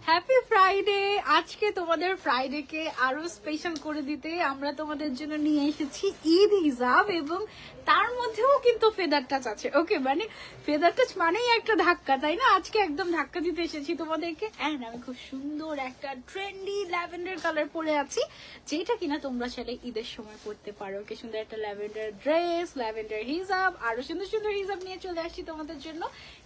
Happy Friday. আজকে তোমাদের ফ্রাইডেকে আরো স্পেশাল করে দিতে আমরা তোমাদের জন্য নিয়ে এসেছি ঈদ হিজাব, এবং তার মধ্যেও কিন্তু ফেদার টাচ আছে। ওকে, মানে ফেদার টাচ মানেই একটা ধাক্কা, তাই না? আজকে একদম ধাক্কা দিতে এসেছি তোমাদেরকে। এন্ড আমি খুব সুন্দর একটা ট্রেন্ডি ল্যাভেন্ডার কালার পরে আছি, যেটা কিনা তোমরা চাইলে ঈদের সময় পরতে পারো। কি সুন্দর একটা ল্যাভেন্ডার ড্রেস, ল্যাভেন্ডার হিজাব, আরো সুন্দর সুন্দর হিজাব নিয়ে চলে আসছি তোমাদের জন্য।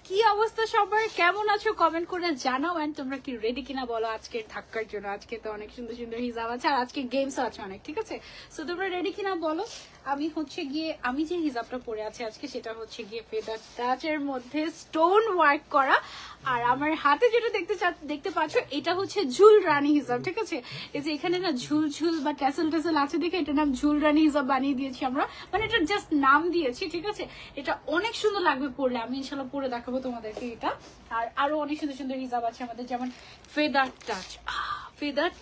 কি অবস্থা সবার, কেমন আছো কমেন্ট করে জানাও। এন্ড তোমরা কি রেডি কিনা বলো আজকের ধাক্কার জন্য? আজকে তো অনেক সুন্দর সুন্দর হিজাব আছে, আর আজকে গেমসও আছে অনেক, ঠিক আছে? সো তোমরা রেডি কিনা বলো। আমি যে হিজাবটা পরে আছি আজকে, সেটা হচ্ছে গিয়ে ফেদার টাচের মধ্যে স্টোন ওয়ার্ক করা। আর আমার হাতে যেটা দেখতে পাচ্ছ, এটা হচ্ছে ঝুল রানী হিজাব, ঠিক আছে? এই যে এখানে না ঝুল ঝুল বা ট্যাসেল ট্যাসেল আছে দেখে এটার নাম ঝুল রানী হিজাব বানিয়ে দিয়েছি আমরা, মানে এটা জাস্ট নাম দিয়েছি, ঠিক আছে? এটা অনেক সুন্দর লাগবে পরলে, আমি ইনশাল্লাহ পরে দেখাবো তোমাদেরকে এটা। আর আরো অনেক সুন্দর সুন্দর হিজাব আছে আমাদের, যেমন ফেদার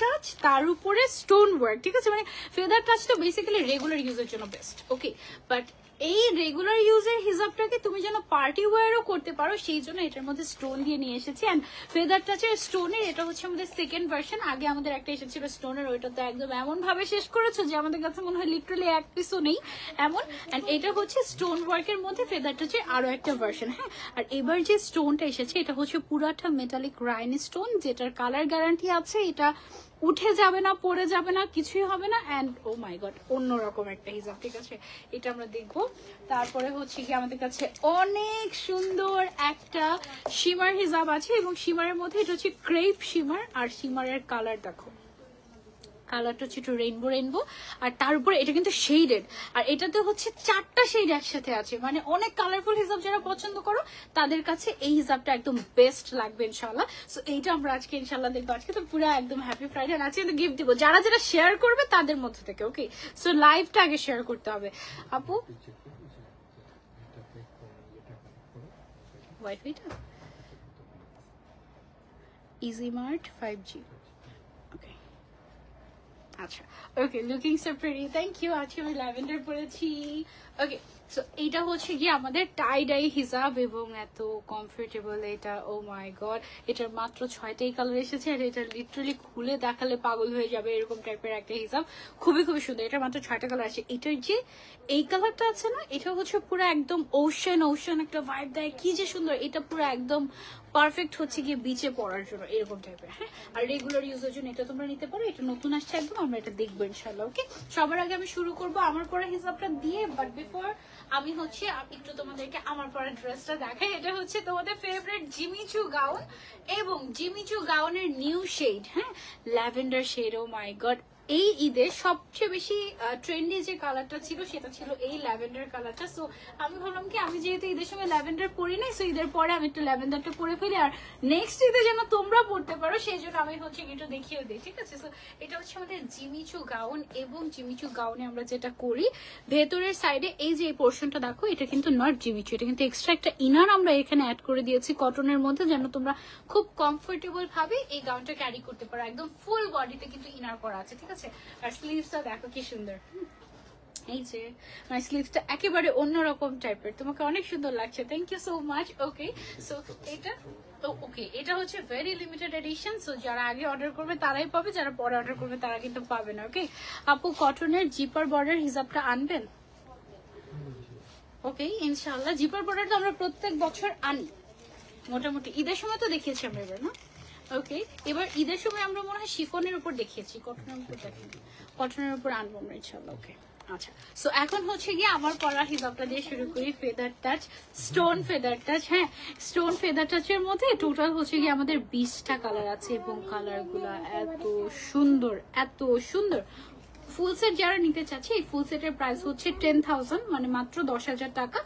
টাচ তার উপরে স্টোন ওয়ার্ক, ঠিক আছে? মানে ফেদার টাচ তো বেসিক্যালি রেগুলার ইউজের জন্য বেস্ট, ওকে? বাট এই রেগুলার ইউজের হিজাবটাকে তুমি যেন পার্টি ওয়্যারও করতে পারো, সেই জন্য এটার মধ্যে স্টোন দিয়ে নিয়ে এসেছি। অ্যান্ড ফেদার টাচের স্টোনের এটা হচ্ছে আমাদের সেকেন্ড ভার্সন। আগে আমাদের একটা এসেছিল স্টোনের, ওইটা তো একদম এমন ভাবে শেষ করেছো যে আমাদের কাছে মনে হয় লিটারালি এক পিসও নেই এমন। অ্যান্ড এটা হচ্ছে স্টোন ওয়ার্কের মধ্যে ফেদার টাচের আরো একটা ভার্সন, হ্যাঁ। আর এবার যে স্টোনটা এসেছে এটা হচ্ছে পুরাটা মেটালিক রাইন স্টোন, যেটার কালার গ্যারান্টি আছে, এটা উঠে যাবে না, পড়ে যাবে না, কিছুই হবে না। অ্যান্ড ও মাই গড, অন্যরকম একটা হিজাব, ঠিক আছে? এটা আমরা দেখবো। তারপরে হচ্ছে কি আমাদের কাছে অনেক সুন্দর একটা শিমার হিজাব আছে, এবং শিমারের মধ্যে এটা হচ্ছে ক্রেপ শিমার। আর শিমারের কালার দেখো, কালারটা হচ্ছে একটু রেইনবো, আর তার উপরে এটা কিন্তু শেডেড। আর এটাতে হচ্ছে 4টা শেড একসাথে আছে, মানে অনেক কালারফুল হিজাব যারা পছন্দ করো তাদের কাছে এই হিজাবটা একদম বেস্ট লাগবে ইনশাল্লাহ। সো এইটা আমরা আজকে ইনশাল্লাহ দেখবো। আজকে তো পুরো একদম হ্যাপি ফ্রাইডে, আজকে তো গিফট দিব যারা যারা শেয়ার করবে তাদের মধ্যে থেকে, ওকে? সো লাইভটা আগে শেয়ার করতে হবে। আপু ওয়াইফাইটা ইজি মার্ট 5G, ওকে? আচ্ছা, okay, looking so pretty, thank you. আজকে আমি ল্যাভেন্ডার পরেছি, ওকে? সো এইটা হচ্ছে গিয়ে আমাদের টাই ডাই হিজাব, এবং এত কমফোর্টেবল এটা, ও মাই গড। এটার মাত্র 6টাই কালার এসেছে, আর এটা লিটারালি খুলে দেখালে পাগল হয়ে যাবে, এরকম টাইপের একটা হিজাব, খুবই খুবই সুন্দর। এটা মাত্র 6টা কালার আছে। এটার যে এই কালারটা আছে না, এটা হচ্ছে পুরো একদম ওশান একটা ভাইব দেয়, কি যে সুন্দর। এটা পুরো একদম পারফেক্ট হচ্ছে গিয়ে বিচে পড়ার জন্য, এরকম টাইপের, হ্যাঁ। আর রেগুলার ইউজের জন্য এটা তোমরা নিতে পারো। এটা নতুন আসছে একদম, আমরা এটা দেখবো ইনশাল্লাহ, ওকে? সবার আগে আমি শুরু করবো আমার পরা হিজাবটা দিয়ে, বাট বিফোর আমি হচ্ছে একটু তোমাদেরকে আমার পরা ড্রেসটা দেখাই। এটা হচ্ছে তোমাদের ফেভারিট জিমিচু গাউন, এবং জিমিচু গাউনের নিউ শেড, হ্যাঁ, lavender shade. O my god, এই ঈদে সবচেয়ে বেশি ট্রেন্ডি যে কালারটা ছিল সেটা ছিল এই ল্যাভেন্ডার কালারটা। সো আমি ভাবলাম কি, আমি যেহেতু ঈদের সময় ল্যাভেন্ডার পরি নাই, সো ঈদের পরে আমি একটু ল্যাভেন্ডারটা পরে ফেলি, আর নেক্সট ঈদে যেন তোমরা পড়তে পারো সেই জন্য আমি হচ্ছে একটু দেখিয়ে দিই, ঠিক আছে? সো এটা হচ্ছে আমাদের জিমিচু গাউন, এবং জিমিচু গাউনে আমরা যেটা করি, ভেতরের সাইডে এই যে এই পোর্শনটা দেখো, এটা কিন্তু নট জিমিচু, এটা কিন্তু এক্সট্রা একটা ইনার আমরা এখানে অ্যাড করে দিয়েছি কটনের মধ্যে, যেন তোমরা খুব কমফোর্টেবল ভাবে এই গাউনটা ক্যারি করতে পারো। একদম ফুল বডিতে কিন্তু ইনার করা আছে, ঠিক আছে? আর স্লিভসটা দেখো কি সুন্দর, এই যে মানে স্লিভসটা একেবারে অন্যরকম টাইপের, তোমাকে অনেক সুন্দর লাগছে, thank you so much, okay? So এটা ওকে, এটা হচ্ছে ভেরি লিমিটেড এডিশন। সো যারা আগে অর্ডার করবে তারাই পাবে, যারা পরে অর্ডার করবে তারা কিন্তু পাবে না, ওকে? আপু কটনের জিপার বর্ডার হিসাবটা আনবেন, ওকে? ইনশাআল্লাহ। জিপার বর্ডার তো আমরা প্রত্যেক বছর আনি, মোটামুটি ঈদের সময় তো দেখিয়েছি আমরা এবার, না? ওকে, এবার ঈদের সময় আমরা মনে হয় শিফনের উপর দেখিয়েছি, কটনের উপর দেখিনি, কটনের উপর আনবো আমরা ইনশাআল্লাহ, ওকে? আচ্ছা, সো এখন হচ্ছে গিয়ে আমার পরা হিজাবটা দিয়ে শুরু করি। Feather touch, stone feather touch, হ্যাঁ, স্টোন ফেদার টাচের মধ্যে টোটাল হচ্ছে গিয়ে আমাদের 20টা কালার আছে, এবং কালারগুলা এত সুন্দর, এত সুন্দর। ফুল সেট যারা নিতে চাচ্ছে, এই ফুল সেটের প্রাইস হচ্ছে 10,000, মানে মাত্র 10,000 টাকা।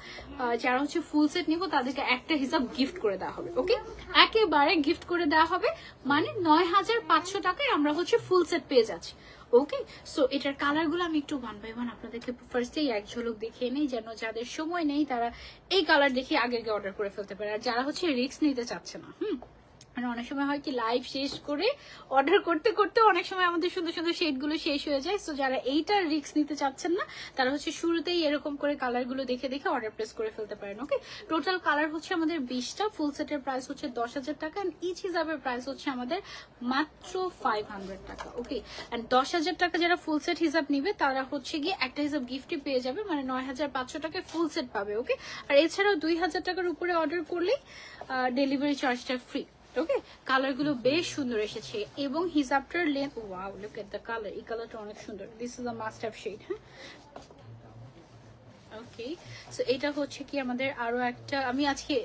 যারা হচ্ছে ফুল সেট নিবো তাদেরকে একটা হিসাব গিফট করে দেওয়া হবে, ওকে? একেবারে গিফট করে দেওয়া হবে, মানে 9,500 টাকায় আমরা হচ্ছে ফুল সেট পেয়ে যাচ্ছি, ওকে? সো এটার কালার গুলো আমি একটু 1 বাই 1 আপনাদেরকে ফার্স্টেই এক ঝলক দেখিয়ে নেই, যেন যাদের সময় নেই তারা এই কালার দেখে আগে অর্ডার করে ফেলতে পারে, আর যারা হচ্ছে রিস্ক নিতে চাচ্ছে না, মানে অনেক সময় হয় কি লাইভ শেষ করে অর্ডার করতে করতে অনেক সময় আমাদের সুন্দর সুন্দর শেডগুলো শেষ হয়ে যায়। সো যারা এইটার রিস্ক নিতে চাচ্ছেন না তারা হচ্ছে শুরুতেই এরকম করে কালারগুলো দেখে দেখে অর্ডার প্লেস করে ফেলতে পারেন। ওকে, টোটাল কালার হচ্ছে আমাদের 20টা, ফুল সেটের প্রাইস হচ্ছে 10,000 টাকা, এন্ড ইচ হিসাবের প্রাইস হচ্ছে আমাদের মাত্র 500 টাকা। ওকে, এন্ড 10,000 টাকা যারা ফুল সেট হিসাব নিবে তারা হচ্ছে গিয়ে একটা হিসাব গিফটই পেয়ে যাবে, মানে 9,500 টাকায় ফুল সেট পাবে। ওকে, আর এছাড়াও 2,000 টাকার উপরে অর্ডার করলেই ডেলিভারি চার্জটা ফ্রি। ওকে, কালার গুলো বেশ সুন্দর এসেছে এবং হিজাবটার length, wow look at the colour, এই কালারটা অনেক সুন্দর। This is a must have shade. হ্যাঁ, ওকে, সো এটা হচ্ছে কি আমাদের আরো একটা, আমি আজকে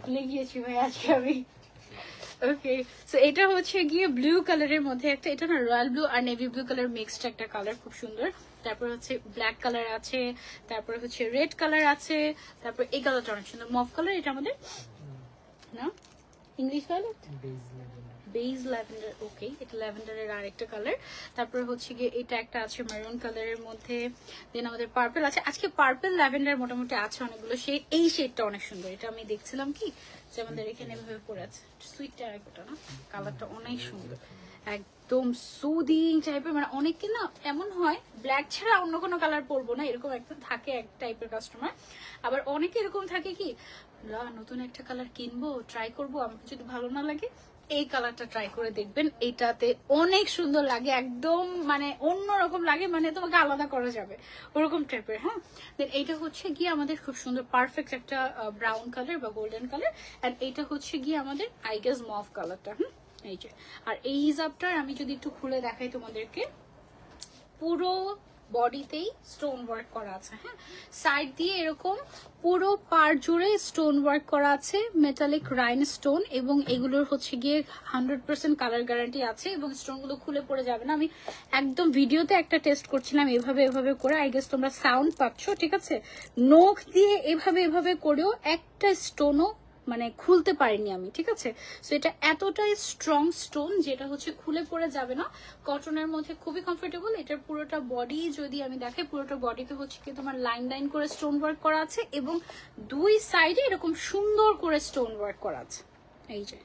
ভুলে গিয়েছি ভাই আজকে আমি। ওকে, সো এটা হচ্ছে গিয়ে ব্লু কালারের মধ্যে একটা, এটা না রয়্যাল ব্লু আর নেভি ব্লু কালার মিক্সড একটা কালার, খুব সুন্দর। তারপর হচ্ছে ব্ল্যাক কালার আছে, তারপর হচ্ছে রেড কালার আছে, তারপর এই কালারটা অনেক সুন্দর মফ কালার। এটা আমাদের না ইংলিশ ভায়োলেট, বেজ ল্যাভেন্ডার। ওকে, এটা ল্যাভেন্ডারের আরেকটা কালার। তারপর হচ্ছে গিয়ে এটা একটা আছে মেরুন কালারের মধ্যে, দেন আমাদের পার্পল আছে। আজকে পার্পল ল্যাভেন্ডার মোটামুটি আছে অনেকগুলো শেড। এই শেডটা অনেক সুন্দর, এটা আমি দেখছিলাম কি যে আমাদের এখানে এভাবে পড়ে আছে, সুইট টেরাকোটা না, কালারটা অনেক সুন্দর, একদম সুদিং টাইপের। মানে অনেকে না এমন হয় ব্ল্যাক ছাড়া অন্য কোনো কালার পরবো না, এরকম একটা থাকে এক টাইপের কাস্টমার। আবার অনেকে এরকম থাকে কি নতুন একটা কালার কিনবো, ট্রাই করবো, আমাকে যদি ভালো না লাগে এই কালারটা ট্রাই করে দেখবেন, এটাতে অনেক সুন্দর লাগে, একদম মানে অন্যরকম লাগে, মানে তোমাকে আলাদা করা যাবে ওরকম টাইপের। হ্যাঁ, দেন এইটা হচ্ছে গিয়ে আমাদের খুব সুন্দর পারফেক্ট একটা ব্রাউন কালার বা গোল্ডেন কালার, অ্যান্ড এইটা হচ্ছে গিয়ে আমাদের আই গেস মফ কালারটা। এই যে, আর এই হিজাবটার আমি যদি একটু খুলে দেখাই তোমাদেরকে, পুরো বডিতেই স্টোন ওয়ার্ক করা আছে। হ্যাঁ, সাইড দিয়ে এরকম পুরো পার জুড়ে স্টোন ওয়ার্ক করা আছে, মেটালিক রাইন স্টোন, এবং এগুলোর হচ্ছে গিয়ে 100% কালার গ্যারান্টি আছে এবং স্টোনগুলো খুলে পড়ে যাবে না। আমি একদম ভিডিওতে একটা টেস্ট করছিলাম এভাবে এভাবে করে, আই গেস তোমরা সাউন্ড পাচ্ছ, ঠিক আছে। নখ দিয়ে এভাবে এভাবে করেও একটা স্টোনও মানে খুলতে পারিনি আমি, ঠিক আছে। সো এটা এতটাই স্ট্রং স্টোন যেটা হচ্ছে খুলে পড়ে যাবে না, কটনের মধ্যে খুবই কমফোর্টেবল। এটার পুরোটা বডি যদি আমি দেখাই, পুরোটা বডিতে হচ্ছে কি তোমার লাইন লাইন করে স্টোন ওয়ার্ক করা আছে এবং দুই সাইডে এরকম সুন্দর করে স্টোন ওয়ার্ক করা আছে। এই যে,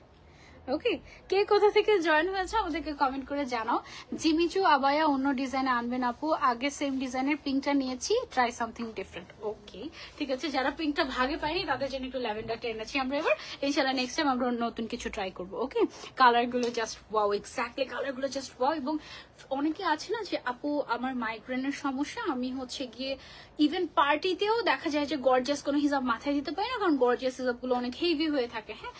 ওকে, কে কোথা থেকে জয়েন হয়েছে আমাদেরকে কমেন্ট করে জানাও। জিমিচু আবায়া অন্য ডিজাইনে আনবেন আপু, আগে সেম ডিজাইনের পিঙ্কটা নিয়েছি, ট্রাই সামথিং ডিফারেন্ট। ওকে, ঠিক আছে, যারা পিঙ্কটা ভাগে পাইনি তাদের জন্য একটু ল্যাভেন্ডারটা এনেছি আমরা এবার, ইনশাআল্লাহ নেক্সট টাইম আমরা নতুন কিছু ট্রাই করবো। ওকে, কালারগুলো জাস্ট ওয়াও, এক্স্যাক্টলি কালারগুলো জাস্ট ওয়াও। এবং অনেকে আছে না যে আপু আমার মাইগ্রেনের সমস্যা, আমি হচ্ছে গিয়ে ইভেন পার্টিতেও দেখা যায় যে গর্জিয়াস কোনো হিজাব মাথায় দিতে পারি না, কারণ গর্জিয়াস হিজাবগুলো অনেক হেভি হয়ে থাকে। হ্যাঁ,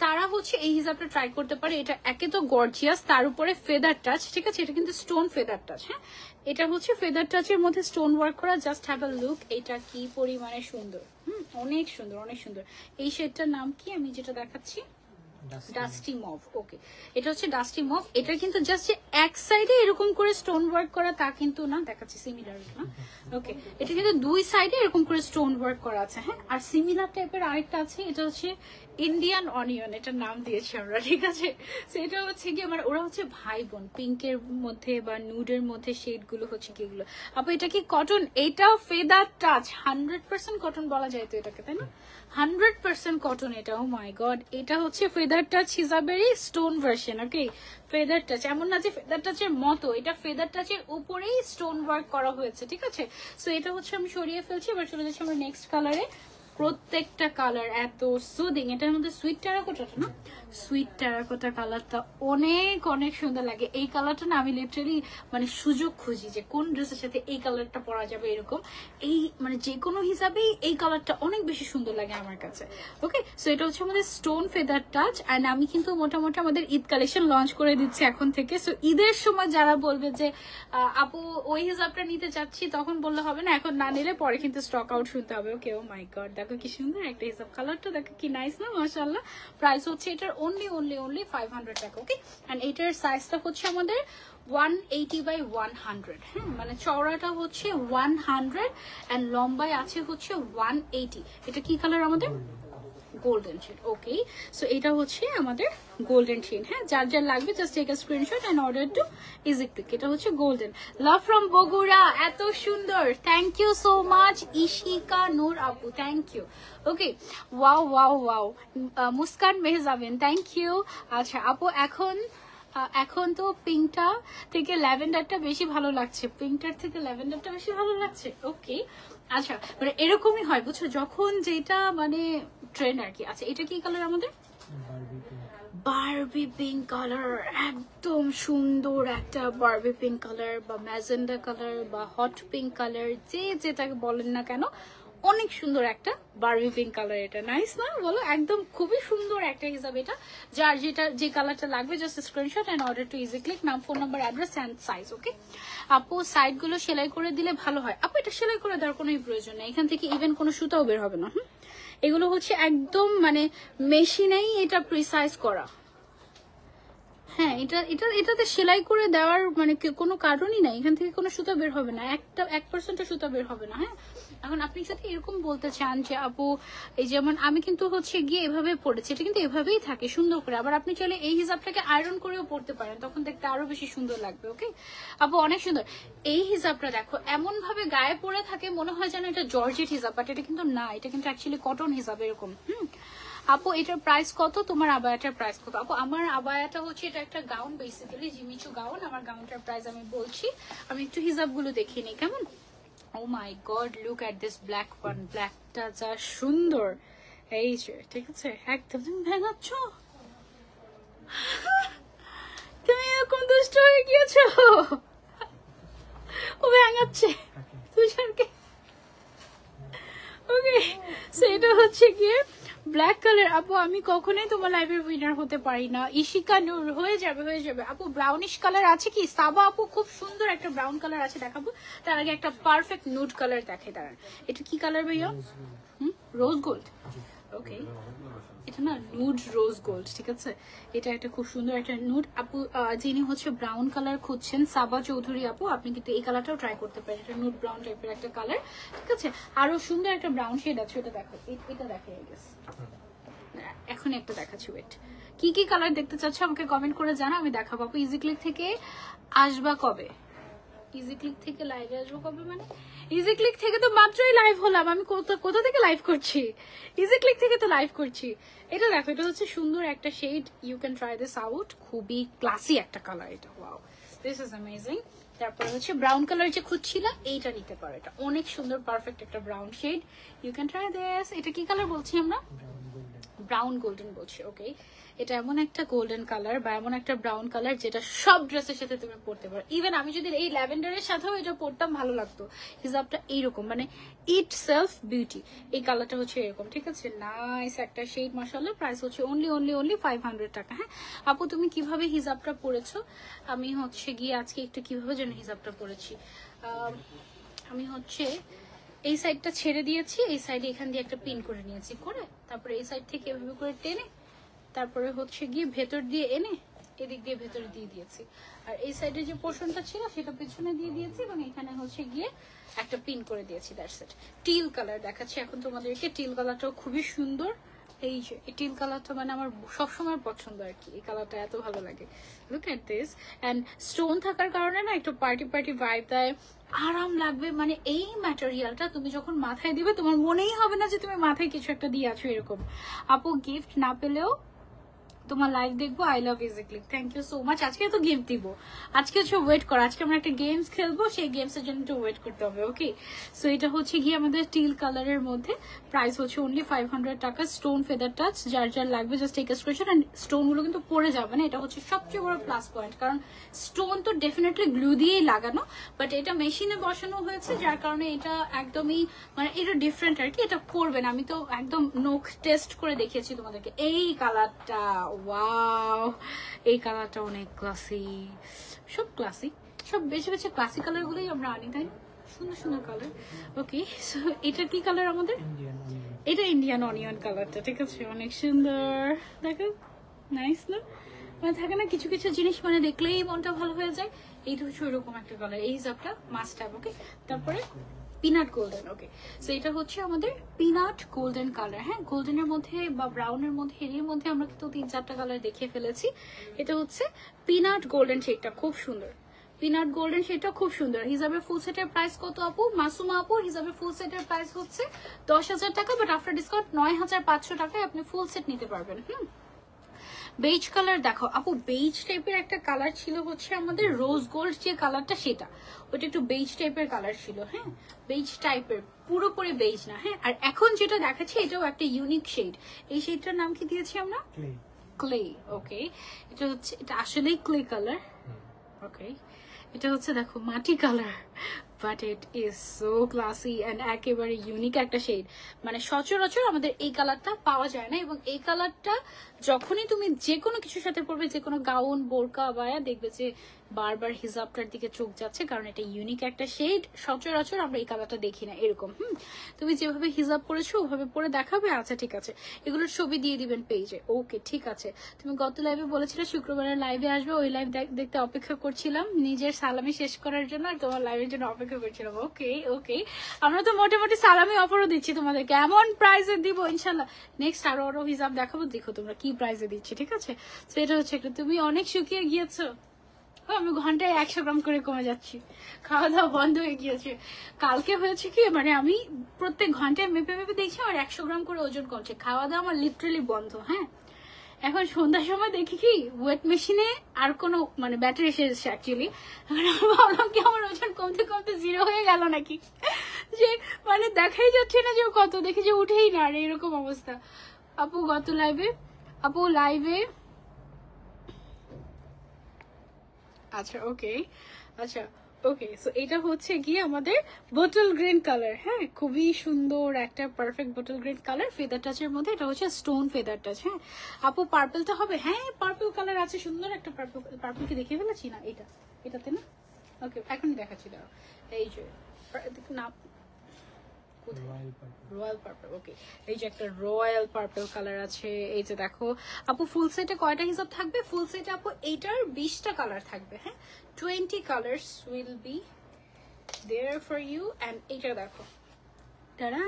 তারা হচ্ছে এই হিজাবটা ট্রাই করতে পারে। এটা একে তো গর্জিয়াস, তার উপরে ফেদার টাচ, ঠিক আছে, এটা কিন্তু স্টোন ফেদার টাচ। হ্যাঁ, এটা হচ্ছে ফেদার টাচের মধ্যে স্টোন ওয়ার্ক করা, জাস্ট হ্যাভ আ লুক, এটা কি পরিমাণে সুন্দর। অনেক সুন্দর, অনেক সুন্দর। এই শেডটার নাম কি আমি যেটা দেখাচ্ছি, ডাস্টি মভ। ওকে, এটা হচ্ছে ডাস্টি মভ। এটা কিন্তু জাস্ট এক সাইডে এরকম করে স্টোন ওয়ার্ক করা তা কিন্তু না, দেখাচ্ছি সিমিলার না। ওকে, এটা কিন্তু দুই সাইডে এরকম করে স্টোন ওয়ার্ক করা আছে। হ্যাঁ, আর সিমিলার টাইপের আরেকটা আছে, এটা হচ্ছে ইন্ডিয়ান অনিয়ন, এটার নাম দিয়েছি আমরা, ঠিক আছে। সেটা হচ্ছে কি আমার, ওরা হচ্ছে ভাই বোন, পিঙ্কের মধ্যে বা নুডের মধ্যে শেড গুলো হচ্ছে কি এগুলো। আপু এটা কি কটন? এটা ফেদার টাচ, 100% কটন বলা যায় তো এটাকে, তাই না? 100% কটন এটা। ও মাই গড, এটা হচ্ছে ফেদার টাচ হিসাবেরই স্টোন ভার্সন। ওকে, ফেদার টাচ, এমন না যে ফেদার টাচের মতো, এটা ফেদার টাচের উপরেই স্টোন ওয়ার্ক করা হয়েছে, ঠিক আছে। সো এটা হচ্ছে আমি সরিয়ে ফেলছি, এবার চলে যাচ্ছি আমরা নেক্সট কালারে। প্রত্যেকটা কালার এত সুদিং, এটার মধ্যে সুইট টেরাকোটাটা না, সুইট টেরাকোটা কালারটা অনেক অনেক সুন্দর লাগে। এই কালারটা না আমি লিটারালি মানে সুযোগ খুঁজি যে কোন ড্রেসের সাথে এই কালারটা পরা যাবে, এরকম এই মানে যে কোনো হিসাবেই এই কালারটা অনেক বেশি সুন্দর লাগে আমার কাছে। ওকে, সো এটা হচ্ছে আমাদের স্টোন ফেদার টাচ, অ্যান্ড আমি কিন্তু মোটামুটি আমাদের ঈদ কালেকশন লঞ্চ করে দিচ্ছি এখন থেকে। সো ঈদের সময় যারা বলবে যে আপু ওই হিসাবটা নিতে চাচ্ছি, তখন বললে হবে না, এখন না নিলে পরে কিন্তু স্টক আউট শুনতে হবে। ওকে, ও মাই গড, দেখো কি সুন্দর একটা হিসাব, কালারটা দেখো কি নাইস না, মাশাআল্লাহ। প্রাইস হচ্ছে এটার অনলি 500 টাকা। ওকে, এন্ড এটার সাইজটা হচ্ছে আমাদের 180/100। হ্যাঁ, মানে চওড়াটা হচ্ছে 100 এন্ড লম্বায় আছে হচ্ছে 180। এটা কি কালার আমাদের? Golden chain. ওকে, সো এটা হচ্ছে আমাদের গোল্ডেন চেন। হ্যাঁ, যার যার লাগবে just take a screenshot and order to easy click. এটা হচ্ছে গোল্ডেন। লাভ ফ্রম বগুড়া, এত সুন্দর, thank you so much Ishika Noor আপু, thank you. Okay, wow wow wow. Muskan Mehjabin, thank you. আচ্ছা আপু, এখন তো পিঙ্কটা থেকে ল্যাভেন্ডারটা বেশি ভালো লাগছে, পিঙ্কটার থেকে ল্যাভেন্ডারটা বেশি ভালো লাগছে। ওকে, আচ্ছা মানে এরকমই হয় বুঝছো, যখন যেটা মানে ট্রেন্ড আর কি। আচ্ছা এটা কি কালার আমাদের? বারবি পিঙ্ক কালার, একদম সুন্দর একটা বারবি পিঙ্ক কালার বা ম্যাজেন্ডা কালার বা হট পিঙ্ক কালার, যে যেটাকে বলেন না কেন, অনেক সুন্দর একটা বারবি পিঙ্ক কালার। এটা নাইস না বলো? একদম খুবই সুন্দর একটা হিসাব এটা। যার যেটা যে কালারটা লাগবে just screenshot and order to easy click. নাম, phone number, address and size. Okay আপু, সাইড গুলো সেলাই করে দিলে ভালো হয়। আপু এটা সেলাই করে দেওয়ার কোনো প্রয়োজন নেই, এখান থেকে ইভেন কোনো সুতাও বের হবে না। এগুলো হচ্ছে একদম মানে মেশিনেই এটা প্রিসাইজ করা। হ্যাঁ, এটাতে সেলাই করে দেওয়ার মানে কোনো কারণই নাই, এখান থেকে কোনো সুতা বের হবে না, 1% সুতা বের হবে না। হ্যাঁ, এখন আপনি যদি এরকম বলতে চান যে আপু এই যেমন আমি কিন্তু হচ্ছে গিয়ে এভাবে পড়েছি, এটা কিন্তু এভাবেই থাকে সুন্দর করে। আবার আপনি চাইলে এই হিসাবটাকে আয়রন করেও পড়তে পারেন, তখন দেখতে আরো বেশি সুন্দর লাগবে। ওকে আপু, অনেক সুন্দর। এই হিসাবটা দেখো এমন ভাবে গায়ে পড়ে থাকে মনে হয় যেন এটা জর্জেট হিসাব, বাট এটা কিন্তু না, এটা কিন্তু অ্যাকচুয়ালি কটন হিসাব এরকম। আপু এটার প্রাইস কত? তোমার আবায়াটার প্রাইস কত? আপু আমার আবায়াটা হচ্ছে এটা একটা গাউন, বেসিক্যালি জিমিচু গাউন। আমার গাউনটার প্রাইস আমি বলছি, আমি একটু হিসাবগুলো দেখিয়ে নিই কেমন। Oh my god, look at this black one, ব্ল্যাকটা যা সুন্দর। এই যে ঠিক আছে, একদম তুমি ভেঙাচ্ছ, তুমি এরকম দুষ্ট হয়ে গিয়েছো। ও ভেঙাচ্ছে তুষারকে। ওকে, সো এটা হচ্ছে গিয়ে ব্ল্যাক কালার। আপু আমি কখনোই তোমার লাইভের উইনার হতে পারি না। ইশিকা নূর, হয়ে যাবে হয়ে যাবে। আপু ব্রাউনিশ কালার আছে কি? সাবা আপু খুব সুন্দর একটা ব্রাউন কালার আছে, দেখাবো। তার আগে একটা পারফেক্ট নুড কালার দেখে দাঁড়ান। এটা কি কালার ভাইয়া? Rose gold. ওকে, এটা না নুড রোজ গোল্ড, ঠিক আছে। এটা একটা খুব সুন্দর একটা নুড। আপু যিনি হচ্ছে ব্রাউন কালার খুঁজছেন, সাবা চৌধুরী আপু, আপনি কিন্তু এই কালারটাও ট্রাই করতে পারেন। এটা নুড ব্রাউন টাইপের একটা কালার, ঠিক আছে। আরো সুন্দর একটা ব্রাউন শেড আছে, এটা দেখো, এটা দেখে এখন একটা দেখাচ্ছি। ওয়েট, কি কি কালার দেখতে চাচ্ছ আমাকে কমেন্ট করে জানা, আমি দেখাবো। আপু ইজি ক্লিক থেকে আসবা কবে? ইজি ক্লিক থেকে লাইভে আসবো কবে মানে? ইজি ক্লিক থেকে তো মাত্রই লাইভ হলাম আমি। কোথা থেকে লাইভ করছি? ইজি ক্লিক থেকে তো লাইভ করছি। এটা দেখো, এটা হচ্ছে সুন্দর একটা shade, you can try this out. খুবই ক্লাসি একটা কালার এটা, ওয়াও, দিস ইজ অ্যামেজিং। তারপরে হচ্ছে ব্রাউন কালার যে খুঁজছিলা, এইটা নিতে পারো। এটা অনেক সুন্দর পারফেক্ট একটা brown shade, you can try this. এটা কি কালার বলছি আমরা? ব্রাউন গোল্ডেন বলছি। ওকে, এটা এমন একটা গোল্ডেন কালার বা এমন একটা ব্রাউন কালার যেটা সব ড্রেসের সাথে তুমি পরতে পারো। ইভেন আমি যদি এই ল্যাভেন্ডারের সাথেও এটা পরতাম ভালো লাগতো। হিজাবটা এইরকম মানে ইট সেলফ বিউটি। এই কালারটা হচ্ছে এরকম, ঠিক আছে। নাইস একটা শেড, মাশাআল্লাহ। প্রাইস হচ্ছে অনলি 500 টাকা। হ্যাঁ আপু, তুমি কিভাবে হিজাবটা পরেছো? আমি হচ্ছে গিয়ে আজকে একটু কিভাবে যেন হিজাবটা পরেছি, আমি হচ্ছে এই সাইডটা ছেড়ে দিয়েছি, এই সাইডে এখান দিয়ে একটা পিন করে নিয়েছি, করে তারপরে এই সাইড থেকে এভাবে করে টেনে তারপরে হচ্ছে গিয়ে ভেতর দিয়ে এনে এদিক দিয়ে ভেতরে দিয়ে দিয়েছি। আর এই সাইডে যে পোর্শনটা ছিল সেটা পিছনে দিয়ে দিয়েছি এবং এখানে হচ্ছে গিয়ে একটা পিন করে দিয়েছি। That's it. টিল কালার দেখাচ্ছি এখন তোমাদেরকে। টিল কালারটাও খুবই সুন্দর। এই যে এই টিল কালারটা মানে আমার সবসময় পছন্দ আর কি, এই কালারটা এত ভালো লাগে। Look at this. And stone থাকার কারণে না একটু পার্টি ভাইব দেয়, আরাম লাগবে। মানে এই ম্যাটেরিয়ালটা তুমি যখন মাথায় দিবে তোমার মনেই হবে না যে তুমি মাথায় কিছু একটা দিয়ে আছো এরকম। আপু গিফট না পেলেও তোমার লাইভ দেখবো। I love easy click, thank you so much. আজকে তো গিফট দিব, আজকে হচ্ছে ওয়েট কর। আজকে আমরা একটা গেমস খেলবো, সেই গেমসের জন্য একটু ওয়েট করতে হবে। ওকে, সো এটা হচ্ছে গিয়ে আমাদের টিল কালারের মধ্যে, প্রাইস হচ্ছে অনলি 500 টাকা। স্টোন ফেদার টাচ, যার যার লাগবে just take a screenshot. And stone গুলো কিন্তু পড়ে যাবে না, এটা হচ্ছে সবচেয়ে বড় প্লাস পয়েন্ট। কারণ স্টোন তো ডেফিনেটলি গ্লু দিয়েই লাগানো, বাট এটা মেশিনে বসানো হয়েছে, যার কারণে এটা একদমই মানে এটা ডিফারেন্ট আর কি। এটা পড়বে না, আমি তো একদম নখ টেস্ট করে দেখিয়েছি তোমাদেরকে। এই কালারটা, ওয়াও, এই কালারটা অনেক ক্লাসি। সব ক্লাসি, সব বেছে বেছে ক্লাসি কালার গুলোই আমরা আনি, তাই না? সুন্দর সুন্দর কালার। ওকে, সো এটা কি কালার আমাদের? এটা ইন্ডিয়ান অনিয়ন কালারটা, ঠিক আছে। অনেক সুন্দর, দেখো, নাইস না? মানে থাকে না কিছু কিছু জিনিস মানে দেখলেই মনটা ভালো হয়ে যায়। এইটা হচ্ছে ওইরকম একটা কালার। এই হিসাবটা মাস্ট হ্যাভ। ওকে, তারপরে পিনাট গোল্ডেন। ওকে, সো এটা হচ্ছে আমাদের পিনাট গোল্ডেন কালার। হ্যাঁ, গোল্ডেনের মধ্যে বা ব্রাউনের মধ্যে এর মধ্যে আমরা কিন্তু 3-4টা কালার দেখিয়ে ফেলেছি। এটা হচ্ছে পিনাট গোল্ডেন শেডটা, খুব সুন্দর। পিনাট গোল্ডেন শেডটা খুব সুন্দর। হিজাবের ফুল সেটের প্রাইস কত আপু? মাসুমা আপু, হিজাবের ফুল সেটের প্রাইস হচ্ছে 10,000 টাকা, বাট আফটার ডিসকাউন্ট 9,500 টাকায় আপনি ফুল সেট নিতে পারবেন। বেজ কালার দেখো আপু, বেজ টাইপের একটা কালার ছিল হচ্ছে আমাদের রোজ গোল্ড যে কালারটা, সেটা ওটা একটু বেজ টাইপের কালার ছিল। হ্যাঁ, বেজ টাইপের, পুরোপুরি বেজ না। হ্যাঁ, আর এখন যেটা দেখাচ্ছি এটাও একটা ইউনিক শেড। এই শেডটার নাম কি দিয়েছি আমরা? ক্লে। ওকে, এটা হচ্ছে, এটা আসলেই ক্লে কালার। ওকে, এটা হচ্ছে দেখো মাটি colour, but it is so classy and একেবারে ইউনিক একটা শেড। মানে সচরাচর আমাদের এই কালারটা পাওয়া যায় না, এবং এই কালারটা যখনই তুমি যে কোনো কিছুর সাথে পরবে, যে কোনো গাউন, বোরকা, বায়া, দেখবে যে বারবার হিজাবটার দিকে চোখ যাচ্ছে, কারণ এটা ইউনিক একটা শেড। সচরাচর আমরা এই কালারটা দেখি না এরকম। তুমি যেভাবে হিজাব পরেছো ওভাবে পরে দেখাবে। আচ্ছা ঠিক আছে, এগুলোর ছবি দিয়ে দিবেন পেজে। ওকে ঠিক আছে। তুমি গত লাইভে বলেছিলে শুক্রবারের লাইভে আসবে, ওই লাইভ দেখতে অপেক্ষা করছিলাম নিজের সালামি শেষ করার জন্য, আর তোমার লাইভের জন্য অপেক্ষা করছিলাম। ওকে ওকে, আমরা তো মোটামুটি সালামি অফারও দিচ্ছি তোমাদের, কেমন প্রাইসে দিব ইনশাল্লাহ। নেক্সট আরো হিসাব দেখাবো, দেখো তোমরা কি প্রাইসে দিচ্ছি। ঠিক আছে, সেটা হচ্ছে একটু, তুমি অনেক শুকিয়ে গিয়েছো। আমি ঘন্টায় 100 গ্রাম করে কমে যাচ্ছি, খাওয়া দাওয়া বন্ধ হয়ে গিয়েছে। কালকে হয়েছে কি, মানে আমি প্রত্যেক ঘন্টায় মেপে মেপে দেখছি আমার 100 গ্রাম করে ওজন কমছে। খাওয়া দাওয়া আমার লিটারালি বন্ধ। হ্যাঁ, এখন সন্ধ্যার সময় দেখি কি ওয়েট মেশিনে আর কোনো মানে ব্যাটারি শেষ অ্যাকচুয়ালি। ভাবলাম কি আমার ওজন কমতে কমতে 0 হয়ে গেল নাকি, যে মানে দেখাই যাচ্ছে না যে কত, দেখি যে উঠেই না, আর এরকম অবস্থা। আপু গত লাইভে, আপু লাইভে, আচ্ছা ওকে, আচ্ছা ওকে, সো এটা হচ্ছে গিয়ে আমাদের বোটল গ্রিন কালার। হ্যাঁ, খুবই সুন্দর একটা perfect bottle green colour, feather টাচের মধ্যে। এটা হচ্ছে স্টোন ফেদার টাচ। হ্যাঁ আপু, পার্পলটা হবে? হ্যাঁ, পার্পল কালার আছে, সুন্দর একটা পার্পল। পার্পলকে দেখিয়ে ফেলেছি না, এটাতে না। ওকে, এখনই দেখাচ্ছি, দাঁড়াও। এই যে না, রয়্যাল পার্পল। ওকে, এই যে একটা রয়্যাল পার্পল কালার আছে। এই যে দেখো আপু, ফুল সেটে কয়টা হিসাব থাকবে? ফুল সেটে আপু এইটার 20টা কালার থাকবে। হ্যাঁ, 20 colours will be there for you. And এইটা দেখো, টাডা,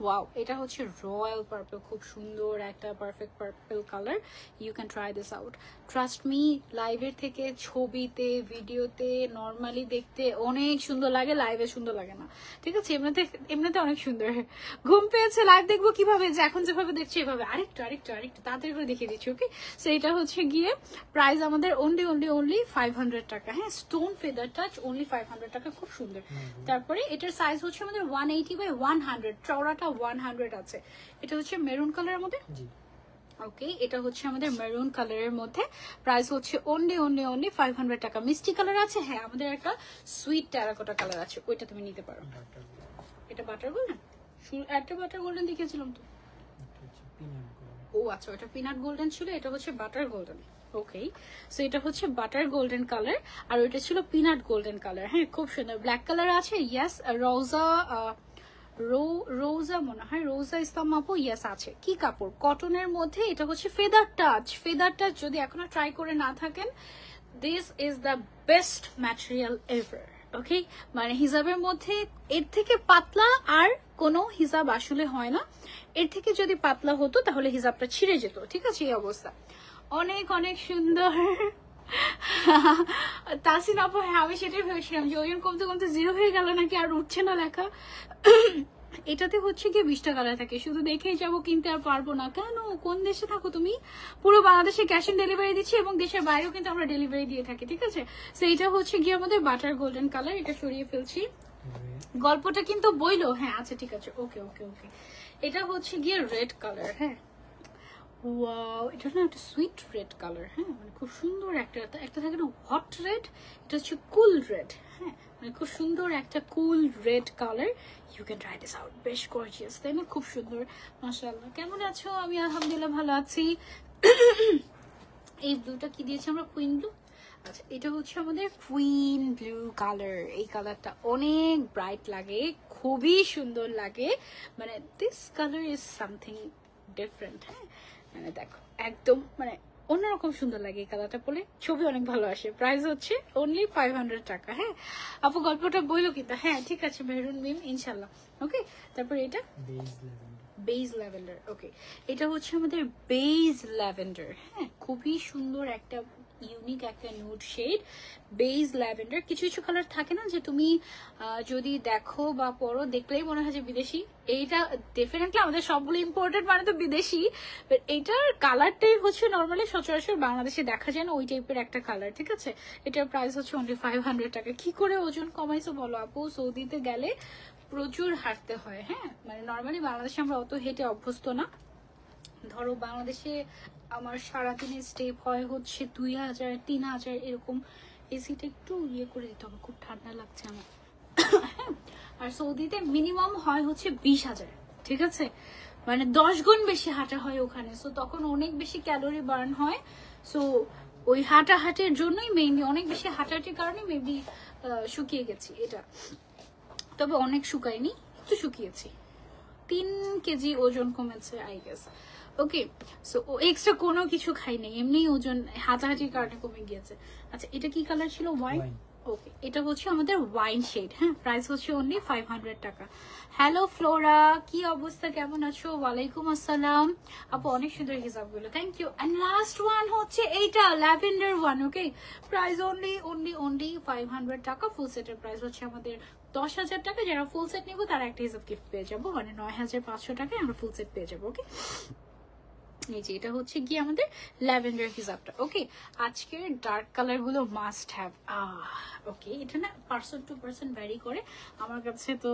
ওয়াও, এটা হচ্ছে রয়্যাল পার্পল, খুব সুন্দর একটা perfect purple colour. You can try this out, trust me. লাইভের থেকে ছবিতে, ভিডিওতে, নর্মালি দেখতে অনেক সুন্দর লাগে, লাইভে সুন্দর লাগে না। ঠিক আছে, এমনিতে অনেক সুন্দর। ঘুম পেয়েছে, লাইভ দেখবো কিভাবে, যে এখন যেভাবে দেখছি এভাবে। আরেকটু তাড়াতাড়ি করে দেখিয়ে দিচ্ছি। ওকে, সো এটা হচ্ছে গিয়ে প্রাইস আমাদের অনলি 500 টাকা। হ্যাঁ, স্টোন ফেদার টাচ, অনলি 500 টাকা, খুব সুন্দর। তারপরে এটার সাইজ হচ্ছে আমাদের 180/100, চওড়াটা 100 আছে। এটা হচ্ছে মেরুন কালারের মধ্যে। ওকে, এটা হচ্ছে আমাদের মেরুন কালারের মধ্যে, প্রাইস হচ্ছে অনলি 500 টাকা। মিষ্টি কালার আছে, হ্যাঁ আমাদের একটা সুইট টেরাকোটা কালার আছে, ওইটা তুমি নিতে পারো। এটা বাটার গোল্ডেন, একটা বাটার গোল্ডেন দেখিয়েছিলাম তো। ও আচ্ছা, ওটা পিনাট গোল্ডেন ছিল, এটা হচ্ছে বাটার গোল্ডেন। ওকে, সো এটা হচ্ছে বাটার গোল্ডেন কালার, আর ওইটা ছিল পিনাট গোল্ডেন কালার। হ্যাঁ, খুব সুন্দর। ব্ল্যাক কালার আছে, ইয়েস। রোজা মনে হয়, রোজা ইসলাম আপু, ইয়েস আছে। কি কাপড়? কটনের মধ্যে। এটা হচ্ছে ফেদার টাচ। ফেদার টাচ যদি এখনো ট্রাই করে না থাকেন, this is the best material ever. Okay, মানে হিজাবের মধ্যে এর থেকে পাতলা আর কোনো হিজাব আসলে হয় না। এর থেকে যদি পাতলা হতো তাহলে হিজাবটা ছিঁড়ে যেত। ঠিক আছে, এই অবস্থা। অনেক অনেক সুন্দর। তাসিন আপু, হ্যাঁ আমি সেটাই ভেবেছিলাম যে ওজন কমতে কমতে 0 হয়ে গেল নাকি, আর উঠছে না লেখা। এটাতে হচ্ছে গিয়ে 20টা কালার থাকে, শুধু দেখেই যাবো, কিনতে আর পারবো না। কেন, কোন দেশে থাকো তুমি? পুরো বাংলাদেশে ক্যাশ অন ডেলিভারি দিচ্ছি, এবং দেশের বাইরেও কিন্তু আমরা ডেলিভারি দিয়ে থাকি। ঠিক আছে, তো এটা হচ্ছে গিয়ে আমাদের বাটার গোল্ডেন কালার। এটা সরিয়ে ফেলছি, গল্পটা কিন্তু বইলো। হ্যাঁ আচ্ছা ঠিক আছে, ওকে ওকে ওকে। এটা হচ্ছে গিয়ে রেড কালার। হ্যাঁ, ওয়াও, এটা না একটা সুইট রেড কালার। হ্যাঁ, মানে খুব সুন্দর একটা থাকে না হট রেড, এটা হচ্ছে কুল রেড। হ্যাঁ, মানে খুব সুন্দর একটা cool red colour. You can try this out, বেশ গর্জিয়াস, তাই না? খুব সুন্দর, মাশাআল্লাহ। কেমন আছো? আমি আলহামদুলিল্লাহ ভালো আছি। এই ব্লুটা কি দিয়েছি আমরা? Queen blue. আচ্ছা, এটা হচ্ছে আমাদের কুইন ব্লু কালার। এই কালারটা অনেক ব্রাইট লাগে, খুবই সুন্দর লাগে। মানে this colour is something different. হ্যাঁ, মানে দেখো একদম মানে অন্যরকম সুন্দর লাগে এই কালারটা পরে, ছবি অনেক ভালো আসে। প্রাইস হচ্ছে অনলি 500 টাকা। হ্যাঁ আপু গল্পটা বইলো কিন্তু, হ্যাঁ ঠিক আছে মেরুন মিম ইনশাল্লাহ। ওকে তারপর এটা বেজ ল্যাভেন্ডার। ওকে এটা হচ্ছে আমাদের বেজ ল্যাভেন্ডার। হ্যাঁ খুবই সুন্দর একটা ইউনিক একটা নুড শেড বেজ ল্যাভেন্ডার। কিছু কিছু কালার থাকে না যে তুমি যদি দেখো বা পরো দেখলেই মনে হয় যে বিদেশি, এইটা ডেফিনেটলি আমাদের সবগুলো ইম্পোর্টেড মানে তো বিদেশি, বাট এইটার কালারটাই হচ্ছে নর্মালি সচরাচর বাংলাদেশে দেখা যায় না ওই টাইপের একটা কালার। ঠিক আছে এটার প্রাইস হচ্ছে অনলি 500 টাকা। কি করে ওজন কমাইছো বলো আপু? সৌদিতে গেলে প্রচুর হাঁটতে হয়। হ্যাঁ মানে নর্মালি বাংলাদেশে আমরা অত হেঁটে অভ্যস্ত না। ধরো বাংলাদেশে আমার সারাদিনের স্টেপ হয় হচ্ছে 2000 3000 এরকম। এসিটা একটু ইয়ে করে দিতে হবে, খুব ঠান্ডা লাগছে আমার। আর সৌদিতে মিনিমাম হয় হচ্ছে 20,000। ঠিক আছে মানে 10 গুণ বেশি হাঁটা হয় ওখানে, সো তখন অনেক বেশি ক্যালোরি বার্ন হয়। সো ওই হাঁটাহাঁটির জন্যই মেইনলি, অনেক বেশি হাঁটাহাঁটির কারণে মেবি শুকিয়ে গেছি এটা, তবে অনেক শুকায়নি, একটু শুকিয়েছি। 3 কেজি ওজন কমেছে I guess. Okay so extra কোনো কিছু খাই নাই, এমনি ওজন হাঁটাহাঁটির কারণে কমে গিয়েছে। আচ্ছা এটা কি কালার ছিল? ওয়াইন। ওকে এটা হচ্ছে আমাদের ওয়াইন শেড। হ্যাঁ প্রাইস হচ্ছে অনলি 500 টাকা। হ্যালো ফ্লোরা, কি অবস্থা, কেমন আছো? ওয়ালাইকুম আসসালাম আপু, অনেক সুন্দর হিসাবগুলো, thank you. And last one হচ্ছে এইটা lavender one. Okay price only 500 টাকা। ফুল সেটের প্রাইস হচ্ছে আমাদের 10,000 টাকা। যারা ফুল সেট নেবো তারা একটা হিসাব গিফট পেয়ে যাবো, মানে 9,500 টাকায় আমরা ফুল সেট পেয়ে যাবো। ওকে এই যে এটা হচ্ছে গিয়ে আমাদের ল্যাভেন্ডার হিসাবটা। ওকে আজকের ডার্ক কালার গুলো মাস্ট হ্যাভ। ওকে এটা না পার্সন টু পার্সন ভ্যারি করে, আমার কাছে তো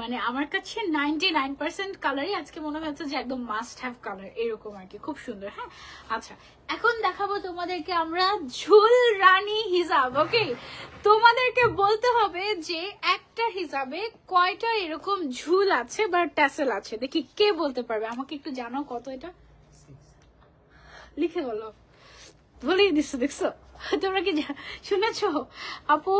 মানে আমার কাছে 99% কালারই আজকে মনে হচ্ছে যে একদম মাস্ট হ্যাভ কালার এরকম আর কি, খুব সুন্দর। হ্যাঁ আচ্ছা এখন দেখাবো তোমাদেরকে আমরা ঝুল রানী হিসাব। ওকে তোমাদেরকে বলতে হবে যে একটা হিসাবে কয়টা এরকম ঝুল আছে বা ট্যাসেল আছে, দেখি কে বলতে পারবে আমাকে একটু জানাও কত এটা লিখে বলো। বলেই দিচ্ছ, দেখছো তোমরা কি শুনেছো? আপু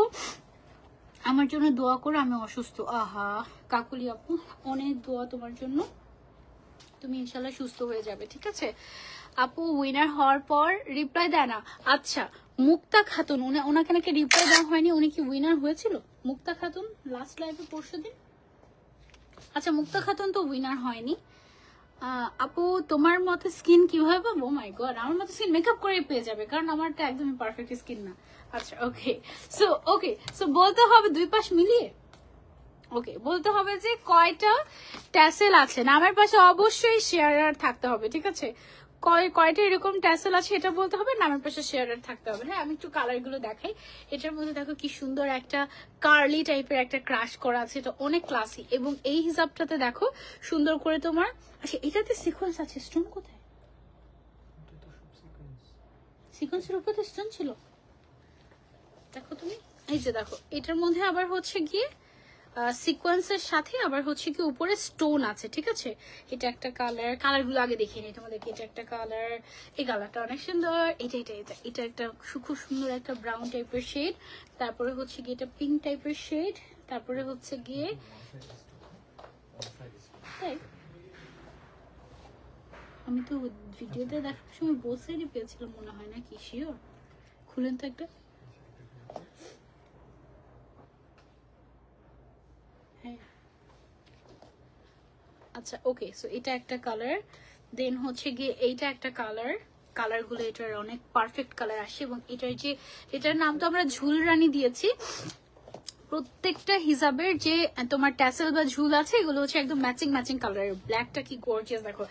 আমার জন্য দোয়া করো, আমি অসুস্থ। আহা কাকুলি আপু অনেক দোয়া তোমার জন্য, তুমি ইনশাল্লাহ সুস্থ হয়ে যাবে। ঠিক আছে আপু উইনার হওয়ার পর রিপ্লাই দেয় না। আচ্ছা মুক্তা খাতুন, ওনাকে নাকি রিপ্লাই দেওয়া হয়নি, উনি কি উইনার হয়েছিল? মুক্তা খাতুন লাস্ট লাইভে পরশুদিন। আচ্ছা মুক্তা খাতুন তো উইনার হয়নি। আপু তোমার মতো স্কিন কিভাবে পাবো? মাই গড আমার মতো স্কিন মেকআপ করে পেয়ে যাবে, কারণ আমারটা একদমই পারফেক্ট স্কিন না। আচ্ছা ওকে সো বলতে হবে দুই পাশ মিলিয়ে। ওকে বলতে হবে যে কয়টা ট্যাসেল আছে, নামের পাশে অবশ্যই শেয়ারার থাকতে হবে। ঠিক আছে কয়টা এরকম ট্যাসেল আছে এটা বলতে হবে, নামের পাশে শেয়ারার থাকতে হবে। হ্যাঁ আমি একটু কালার গুলো দেখাই। এটার মধ্যে দেখো কি সুন্দর একটা কার্লি টাইপের একটা ক্রাশ করা আছে, এটা অনেক ক্লাসি। এবং এই হিসাবটাতে দেখো সুন্দর করে তোমার, আচ্ছা এটাতে সিকোয়েন্স আছে, স্টোন কোথায়? সিকোয়েন্সের উপরে তো স্টোন ছিল, দেখো তুমি এই যে দেখো এটার মধ্যে আবার হচ্ছে গিয়ে সিকোয়েন্সের সাথে আবার হচ্ছে কি উপরে স্টোন আছে। ঠিক আছে এটা একটা কালার, কালারগুলো আগে দেখিয়ে নিই তোমাদেরকে। এটা একটা কালার, এই কালারটা অনেক সুন্দর। এটা একটা খুব সুন্দর একটা ব্রাউন টাইপের শেড, তারপরে হচ্ছে গিয়ে এটা পিঙ্ক টাইপের শেড, তারপরে হচ্ছে গিয়ে আমি তো ভিডিওতে দেখার সময় বসেই পেয়েছিলাম মনে হয়, না কি শিওর? খুলেন তো একটা। হ্যাঁ আচ্ছা ওকে সো এটা একটা কালার, দেন হচ্ছে গিয়ে এইটা একটা কালার। কালারগুলো এটার অনেক পারফেক্ট কালার আসে, এবং এটার নাম তো আমরা ঝুল রানী দিয়েছি। প্রত্যেকটা হিসাবের যে তোমার ট্যাসেল বা ঝুল আছে এগুলো হচ্ছে একদম ম্যাচিং কালারের। ব্ল্যাকটা কি গর্জিয়াস, দেখো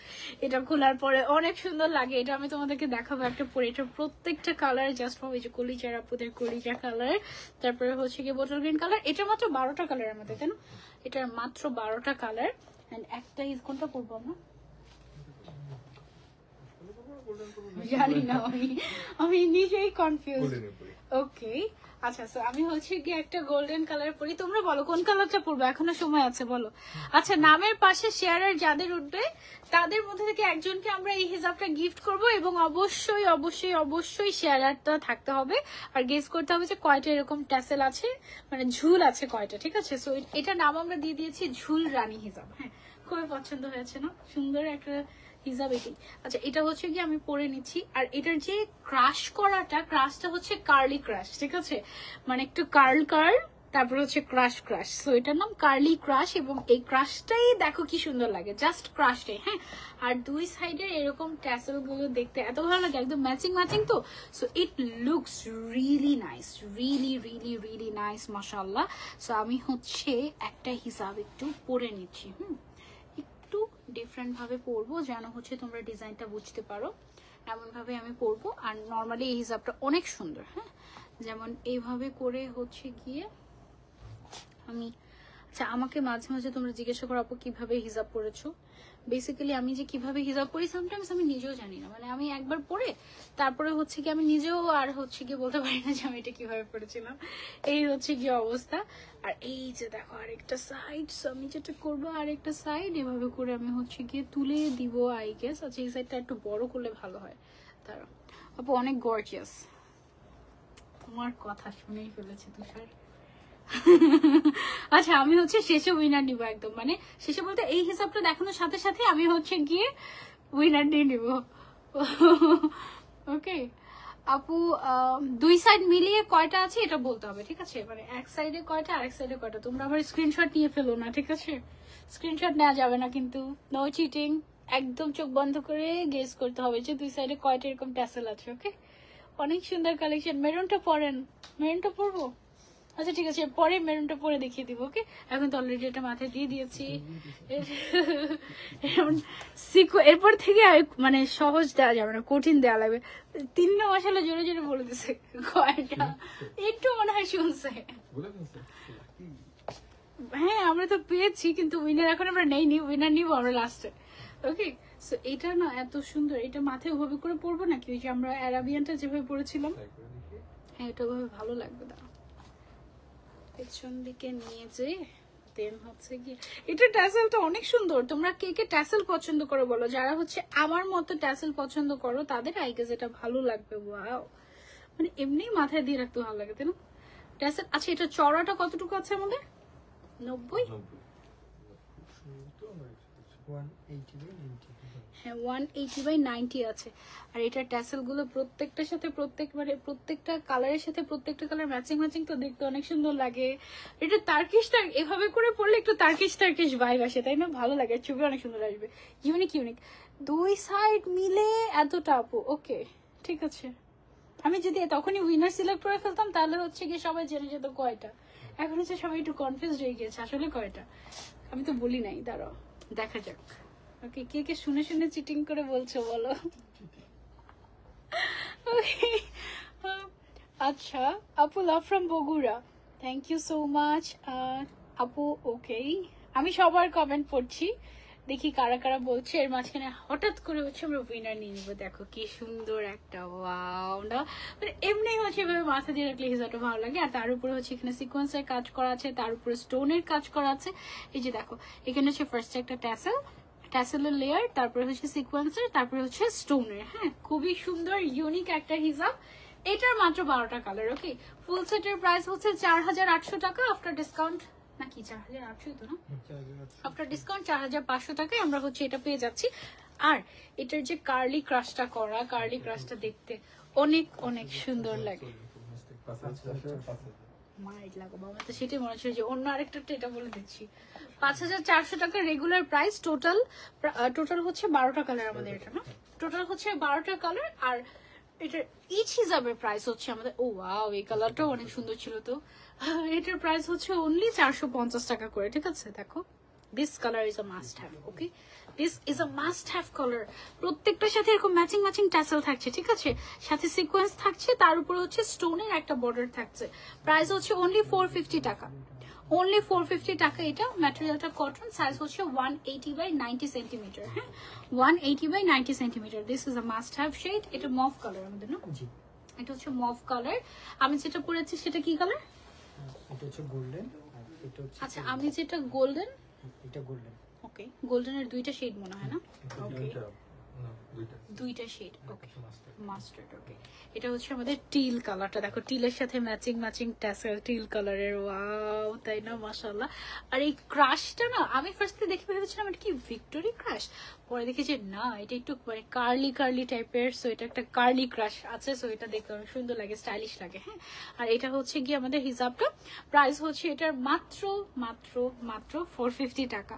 এটা খোলার পরে অনেক সুন্দর লাগে। এটা আমি তোমাদেরকে দেখাবো একটা পরে। এটা প্রত্যেকটা কালার জাস্ট হবে যে কলিজার আপুদের কলিজা কালার, তারপরে হচ্ছে গিয়ে বোটল গ্রিন কালার। এটা মাত্র 12টা কালার আমাদের, তাই না? এটার মাত্র 12টা কালার। এন্ড একটা কোনটা পরবো আমরা জানি না, আমি নিজেই কনফিউজ। ওকে আচ্ছা সো আমি হচ্ছে গিয়ে একটা গোল্ডেন কালার পরি, তোমরা বলো কোন কালারটা পরবো, এখনো সময় আছে বলো। আচ্ছা নামের পাশে শেয়ারার যাদের উঠবে তাদের মধ্যে থেকে একজনকে আমরা এই হিসাবটা গিফট করব, এবং অবশ্যই শেয়ারারটা থাকতে হবে। আর গেস করতে হবে যে কয়টা এরকম ট্যাসেল আছে, মানে ঝুল আছে কয়টা। ঠিক আছে সো এটা নাম আমরা দিয়ে দিয়েছি ঝুল রানী হিসাব। হ্যাঁ খুবই পছন্দ হয়েছে না? সুন্দর একটা হিজাব এটি। আচ্ছা এটা হচ্ছে কি আমি পরে নিচ্ছি। আর এটার যে ক্রাশটা হচ্ছে কার্লি ক্রাশ, ঠিক আছে, মানে একটু কার্ল তারপর হচ্ছে ক্রাশ, সো এটার নাম কার্লি ক্রাশ। এবং এই ক্রাশটাই দেখো কি সুন্দর লাগে, জাস্ট ক্রাশটাই। হ্যাঁ, আর দুই সাইডে এরকম ট্যাসেল গুলো দেখতে এত ভালো লাগে, একদম ম্যাচিং তো। So it looks really nice, really nice, মাশাআল্লাহ। সো আমি হচ্ছে একটা হিসাব একটু পরে নিচ্ছি। একটু ডিফারেন্ট ভাবে পরবো যেন হচ্ছে তোমরা ডিজাইনটা বুঝতে পারো, এমন ভাবে আমি পরবো। আর নর্মালি এই হিসাবটা অনেক সুন্দর। হ্যাঁ, যেমন এইভাবে করে হচ্ছে গিয়ে আমি, আচ্ছা আমাকে মাঝে মাঝে তোমরা জিজ্ঞাসা করো আপু কিভাবে হিজাব পরেছো। বেসিক্যালি আমি যে কিভাবে হিজাব পরি সামটাইমস আমি নিজেও জানি না, মানে আমি একবার পরে তারপরে হচ্ছে কি আমি নিজেও আর হচ্ছে কি বলতে পারি না যে আমি এটা কিভাবে পড়েছিলাম। এই হচ্ছে কি অবস্থা। আর এই যে দেখো আরেকটা সাইড, আমি যেটা করবো আরেকটা সাইড এভাবে করে আমি হচ্ছে গিয়ে তুলে দিব আই গেস। আচ্ছা এই সাইডটা একটু বড় করলে ভালো হয়। তারা আপু অনেক গর্জিয়াস, তোমার কথা শুনেই ফেলেছে তুষার। আচ্ছা আমি হচ্ছে শেষে উইনার নিব একদম, মানে শেষে বলতে এই হিসাবটা দেখানোর সাথে সাথে আমি হচ্ছে গিয়ে উইনার নিয়ে নিব। ওকে আপু, দুই সাইড মিলিয়ে কয়টা আছে এটা বলতে হবে, ঠিক আছে, মানে এক সাইডে কয়টা আরেক সাইডে কয়টা। তোমরা আবার স্ক্রিনশট নিয়ে ফেলো না, ঠিক আছে, স্ক্রিনশট নেওয়া যাবে না কিন্তু, নো চিটিং। একদম চোখ বন্ধ করে গেস করতে হবে যে দুই সাইডে কয়টা এরকম ট্যাসেল আছে। ওকে, অনেক সুন্দর কালেকশন। মেরুনটা পরেন, মেরুনটা পরবো। আচ্ছা ঠিক আছে, পরে মেরুনটা পরে দেখিয়ে দিব। ওকে, এখন তো অলরেডি এটা মাথায় দিয়ে দিয়েছি। এরপর থেকে মানে সহজ দেওয়া যাবে না, কঠিন দেওয়া লাগবে। 3 মশালা জোরে জোরে বলে দিছে কয়টা, একটু মনে হয় শুনছে। হ্যাঁ আমরা তো পেয়েছি, কিন্তু উইনার এখন আমরা নেইনি, উইনার নিব আমরা লাস্টে। ওকে, সো এটা না এত সুন্দর, এটা মাথায় ওভাবে করে পরবো নাকি ওই যে আমরা অ্যারাবিয়ানটা যেভাবে পরেছিলাম, হ্যাঁ এটা ওভাবে ভালো লাগবে। দাঁড়া পেছন দিকে নিয়ে যে দেন হচ্ছে কি এটা ট্যাসেলটা অনেক সুন্দর। তোমরা কে কে ট্যাসেল পছন্দ করো বলো, যারা হচ্ছে আমার মতো ট্যাসেল পছন্দ করো তাদের আই গেস এটা ভালো লাগবে। ওয়াও, মানে এমনি মাথায় দিয়ে রাখতে ভালো লাগে তাই না ট্যাসেল। আচ্ছা এটা চড়াটা কতটুকু আছে আমাদের? 90, হ্যাঁ 180/90 আছে। আর এটার ট্যাসেল গুলো প্রত্যেকটার সাথে প্রত্যেকটা কালারের সাথে প্রত্যেকটা কালার ম্যাচিং তো দেখতে অনেক সুন্দর লাগে। এটা তার্কিশ এভাবে করে পড়লে একটু তার্কিশ ভাইব আসে তাই না, ভালো লাগে, ছবি অনেক সুন্দর আসবে। ইউনিক দুই সাইড মিলে এতটা আপু। ওকে ঠিক আছে, আমি যদি তখনই উইনার সিলেক্ট করে ফেলতাম তাহলে হচ্ছে গিয়ে সবাই জেনে যেত কয়টা। এখন হচ্ছে সবাই একটু কনফিউজ হয়ে গিয়েছে আসলে কয়টা, আমি তো বলি নাই, দাঁড়াও দেখা যাক। ওকে, কে কে শুনে শুনে চিটিং করে বলছো বলো। আচ্ছা আপু, love from Bogura, thank you so much আপু। ওকে, আমি সবার কমেন্ট পড়ছি, দেখি কারা কারা বলছে। এর মাঝখানে হঠাৎ করে হচ্ছে আমরা উইনার নিয়ে নিবো। দেখো কি সুন্দর একটা, ওয়াও না, মানে এমনি হচ্ছে এভাবে মাথা দিয়ে রাখলে হিজাবটা ভালো লাগে। আর তার উপরে হচ্ছে এখানে সিকোয়েন্সের কাজ করা আছে, তার উপরে স্টোনের কাজ করা আছে। এই যে দেখো এখানে হচ্ছে ফার্স্ট একটা ট্যাসেলের লেয়ার, তারপরে হচ্ছে সিকোয়েন্সের, তারপরে হচ্ছে স্টোনের। হ্যাঁ, খুবই সুন্দর ইউনিক একটা হিজাব। এটার মাত্র 12টা কালার। ওকে, ফুল সেটের প্রাইস হচ্ছে 4800 টাকা আফটার ডিসকাউন্ট, নাকি 4800 তো না, আফটার ডিসকাউন্ট 4500 টাকায় আমরা হচ্ছে এটা পেয়ে যাচ্ছি। আর এটার যে কার্লি ক্রাশটা করা, কার্লি ক্রাশটা দেখতে অনেক অনেক সুন্দর লাগে। মাইট লাগো বাবা, তো সেটাই মনে হচ্ছে যে অন্য আরেকটা এটা বলে দিচ্ছি। 5400 টাকা রেগুলার প্রাইস। টোটাল হচ্ছে 12টা কালার আমাদের, এটা না, টোটাল হচ্ছে 12টা কালার। আর এটার ইচ হিসাবে প্রাইস হচ্ছে আমাদের, ও ওয়াও এই কালারটাও অনেক সুন্দর ছিল তো। এটার প্রাইস হচ্ছে অনলি 450 টাকা করে। ঠিক আছে, দেখো this colour is a must have. Okay, this is a must have colour. প্রত্যেকটার সাথে এরকম ম্যাচিং ট্যাসেল থাকছে, ঠিক আছে, সাথে সিকোয়েন্স থাকছে, তার উপরে হচ্ছে স্টোনের একটা বর্ডার থাকছে। প্রাইস হচ্ছে অনলি 450 টাকা, অনলি 450 টাকা। এটা ম্যাটেরিয়ালটা কটন, সাইজ হচ্ছে 180/90 সেন্টিমিটার। হ্যাঁ, 180/90 centimetre. This is a must have shade. এটা মভ কালার আমাদের না, এটা হচ্ছে মভ কালার। আমি যেটা পরেছি সেটা কি কালার? এটা হচ্ছে গোল্ডেন। আচ্ছা আমি যেটা গোল্ডেন, এটা গোল্ডেন। ওকে, গোল্ডেনের দুইটা শেড মনে হয় না? ওকে, দুইটা শেড। ওকে, মাস্টার্ড। ওকে, এটা হচ্ছে আমাদের টিল কালারটা, দেখো টিলের সাথে ম্যাচিং ম্যাচিং ট্যাসেল টিল কালারের, ওয়াও তাই না, মাশাআল্লাহ। আর এই ক্রাশটা না আমি ফার্স্টে দেখে ভেবেছিলাম এটা কি ভিক্টোরি ক্রাশ, পরে দেখি যে না এটা একটু মানে কার্লি কার্লি টাইপের, সো এটা একটা কার্লি ক্রাশ আছে, সো এটা দেখতে অনেক সুন্দর লাগে, স্টাইলিশ লাগে। হ্যাঁ, আর এটা হচ্ছে কি আমাদের হিজাবটা, প্রাইস হচ্ছে এটার মাত্র মাত্র মাত্র 450 টাকা।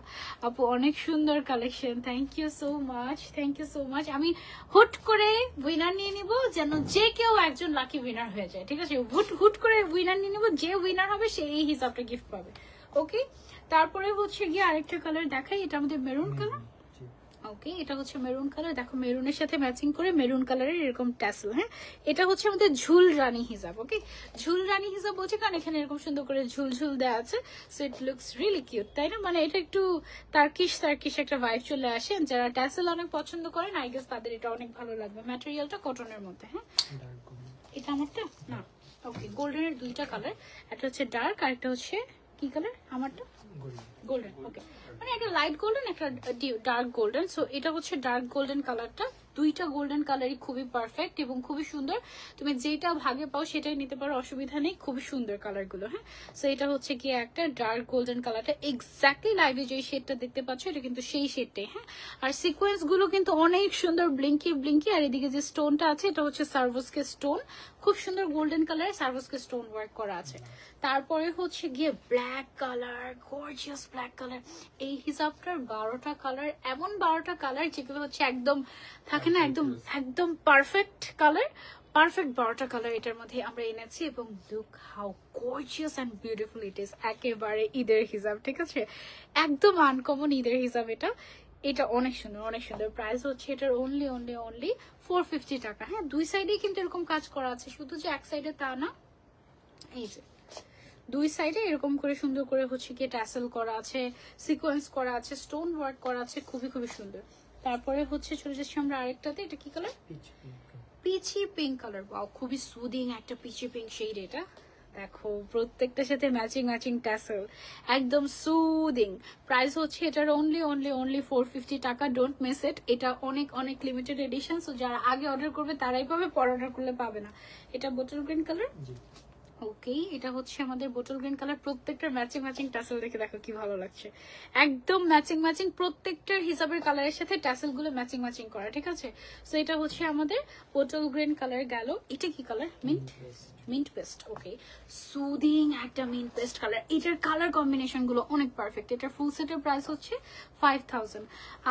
আপু অনেক সুন্দর collection, thank you so much, thank you so much. আমি হুট করে উইনার নিয়ে নিব, যেন যে কেউ একজন লাকি উইনার হয়ে যায়, ঠিক আছে? হুট করে উইনার নিয়ে নিব, যে উইনার হবে সে এই হিসাবটা গিফট পাবে। ওকে, তারপরে হচ্ছে গিয়ে আরেকটা কালার দেখাই, এটা আমাদের মেরুন কালার। ওকে, এটা হচ্ছে মেরুন কালার, দেখো মেরুনের সাথে ম্যাচিং করে মেরুন কালারের এরকম ট্যাসেল। হ্যাঁ, এটা হচ্ছে আমাদের ঝুল রানী হিজাব। ওকে, ঝুল রানী হিজাব বলছে কারণ এখানে এরকম সুন্দর করে ঝুল ঝুল দেওয়া আছে, so it looks really cute, তাই না? মানে এটা একটু তার্কিশ একটা ভাইব চলে আসে, যারা ট্যাসেল অনেক পছন্দ করেন আই গেস তাদের এটা অনেক ভালো লাগবে। ম্যাটেরিয়ালটা কটনের মধ্যে। হ্যাঁ, এটা আমারটা না। ওকে, গোল্ডেনের দুইটা কালার, একটা হচ্ছে ডার্ক আর একটা হচ্ছে কি কালার আমারটা, গোল্ডেন। ওকে, মানে একটা লাইট গোল্ডেন একটা ডার্ক গোল্ডেন, সো এটা হচ্ছে ডার্ক গোল্ডেন কালারটা। দুইটা গোল্ডেন কালারই খুবই পারফেক্ট এবং খুবই সুন্দর, তুমি যেটা ভাগে পাও সেটাই নিতে পারো, অসুবিধা নেই, খুবই সুন্দর কালার গুলো। হ্যাঁ, সো এটা হচ্ছে কি একটা ডার্ক গোল্ডেন কালারটা, এক্স্যাক্টলি লাইভে যে শেডটা দেখতে পাচ্ছ এটা কিন্তু সেই শেডটাই। হ্যাঁ, আর সিকোয়েন্স গুলো কিন্তু অনেক সুন্দর, ব্লিঙ্কি ব্লিঙ্কি। আর এদিকে যে স্টোনটা আছে এটা হচ্ছে সার্ভোসকে স্টোন, খুব সুন্দর গোল্ডেন কালারের সার্ভোসকে স্টোন ওয়ার্ক করা আছে। তারপরে হচ্ছে গিয়ে black colour, gorgeous black colour. এই হিসাবটার 12টা কালার, এমন 12টা কালার যেগুলো হচ্ছে একদম থাকে না, একদম একদম পারফেক্ট কালার, পারফেক্ট 12টা কালার এটার মধ্যে আমরা এনেছি। এবং look how gorgeous and beautiful it is, একেবারে ঈদের হিসাব, ঠিক আছে? একদম আনকমন ঈদের হিসাব এটা, এটা অনেক সুন্দর, অনেক সুন্দর। প্রাইস হচ্ছে এটার অনলি 450 টাকা। হ্যাঁ, দুই সাইডেই কিন্তু এরকম কাজ করা আছে, শুধু যে এক সাইডে তা না, এই যে দুই সাইডে এরকম করে সুন্দর করে হচ্ছে কি ট্যাসেল করা আছে, সিকোয়েন্স করা আছে, স্টোন ওয়ার্ক করা আছে, খুবই খুবই সুন্দর। তারপরে হচ্ছে চলে যাচ্ছি আমরা আরেকটাতে, এটা কি কালার, পিচি পিঙ্ক কালার। ওয়াও, খুবই সুদিং একটা পিচি পিঙ্ক শেড এটা, দেখো প্রত্যেকটার সাথে ম্যাচিং ম্যাচিং ট্যাসেল, একদম সুদিং। প্রাইস হচ্ছে এটার অনলি 450 টাকা, ডোন্ট মিস ইট। এটা অনেক অনেক লিমিটেড এডিশন, সো যারা আগে অর্ডার করবে তারাই পাবে, পরে অর্ডার করলে পাবে না। এটা বোটল গ্রিন কালার। ওকে, এটা হচ্ছে আমাদের বোটল গ্রিন কালার, প্রত্যেকটার ম্যাচিং ম্যাচিং ট্যাসেল দেখে দেখো কি ভালো লাগছে, একদম ম্যাচিং ম্যাচিং, প্রত্যেকটার হিসাবের কালারের সাথে ট্যাসেল গুলো ম্যাচিং ম্যাচিং করা, ঠিক আছে? সো এটা হচ্ছে আমাদের বোটল গ্রিন কালার গেল। এটা কি কালার, মিন্ট পেস্ট। ওকে, সুদিং একটা মিন্ট পেস্ট কালার, এটার কালার কম্বিনেশন গুলো অনেক পারফেক্ট। এটার ফুল সেটের প্রাইস হচ্ছে 5000।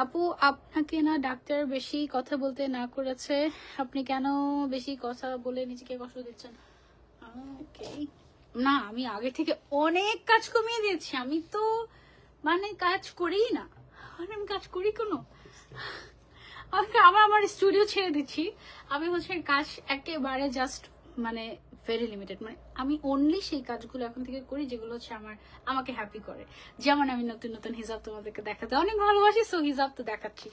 আপু আপনাকে না ডাক্তার বেশি কথা বলতে না করেছে, আপনি কেন বেশি কথা বলে নিজেকে কষ্ট দিচ্ছেন? না, আমি আগে থেকে অনেক কাজ কমিয়ে দিয়েছি, আমি তো মানে কাজ করিই না, আমি কাজ করি কোনো, আমার স্টুডিও ছেড়ে দিচ্ছি, আমি হচ্ছে কাজ একেবারে জাস্ট মানে ভেরি লিমিটেড, মানে আমি অনলি সেই কাজগুলো এখন থেকে করি যেগুলো হচ্ছে আমাকে হ্যাপি করে। যেমন আমি নতুন নতুন হিসাব তোমাদেরকে দেখাতে অনেক ভালোবাসি, সো হিসাব তো দেখাচ্ছি,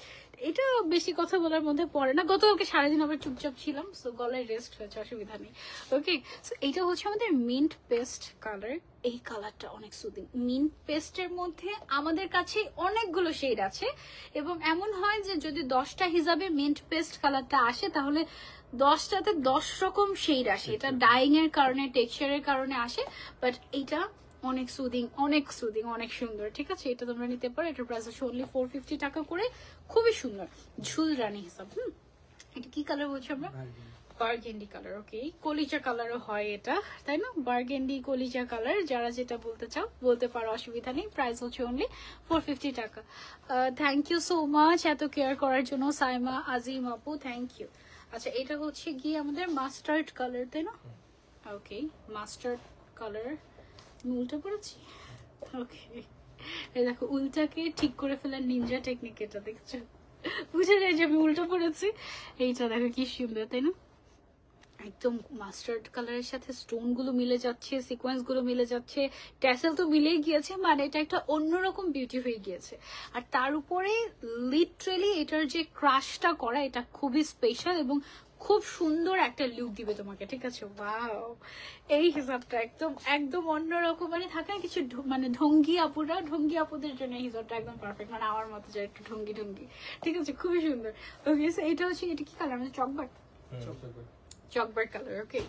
এটা বেশি কথা বলার মধ্যে পড়ে না। গতকালকে সারাদিন আবার চুপচাপ ছিলাম, সো গলায় রেস্ট হয়েছে, অসুবিধা নেই। ওকে, সো এইটা হচ্ছে আমাদের মিন্ট পেস্ট কালার, এই কালারটা অনেক সুদিং। মিন্ট পেস্টের মধ্যে আমাদের কাছে অনেকগুলো শেড আছে, এবং এমন হয় যে যদি 10টা হিসাবে মিন্ট পেস্ট কালারটা আসে তাহলে 10টাতে 10 রকম শেড আসে, এটা ডাইং এর কারণে, টেক্সচারের কারণে আসে, বাট এইটা অনেক সুদিং, অনেক সুদিং, অনেক সুন্দর, ঠিক আছে? এটা তোমরা নিতে পারো, এটার প্রাইস হচ্ছে অনলি 450 টাকা করে, খুবই সুন্দর ঝুল রানী হিসাব। এটা কি কালার বলছি আমরা, বার্গেন্ডি কালার। ওকে, কলিজা কালারও হয় এটা, তাই না? বার্গেন্ডি কলিজা কালার, যারা যেটা বলতে চাও বলতে পারো, অসুবিধা নেই। প্রাইস হচ্ছে অনলি 450 টাকা। থ্যাংক ইউ সো মাচ এত কেয়ার করার জন্য সাইমা আজিম আপু, থ্যাংক ইউ। আচ্ছা, এটা হচ্ছে গিয়ে আমাদের মাস্টার্ড কালার, তাই না? ওকে, মাস্টার্ড কালার, উল্টা পড়েছি। ওকে, এই দেখো উল্টাকে ঠিক করে ফেলার নিনজা টেকনিক, এটা দেখছো, বুঝে যায় যে আমি উল্টো পড়েছি। এইটা দেখো কি সুন্দর, তাই না? একদম মাস্টার্ড কালারের সাথে স্টোন গুলো মিলে যাচ্ছে, সিকোয়েন্স গুলো মিলে যাচ্ছে, ট্যাসেল তো মিলেই গিয়েছে, মানে এটা একটা অন্যরকম বিউটি হয়ে গিয়েছে। আর তার উপরে লিটারেলি এটার যে ক্রাশটা করা, এটা খুবই স্পেশাল এবং খুব সুন্দর একটা লুক দিবে তোমাকে, ঠিক আছে? ওয়াও, এই হিসাবটা একদম একদম অন্যরকম, মানে থাকে না কিছু মানে ঢঙ্গি আপুরা, ঢঙ্গি আপুদের জন্য এই হিসাবটা একদম পারফেক্ট, মানে আমার মতো যে একটু ঢঙ্গি ঢঙ্গি, ঠিক আছে? খুবই সুন্দর। ওকে, এটা হচ্ছে, এটা কি কালার, মানে চকবাট, চকবার কালার। ওকে,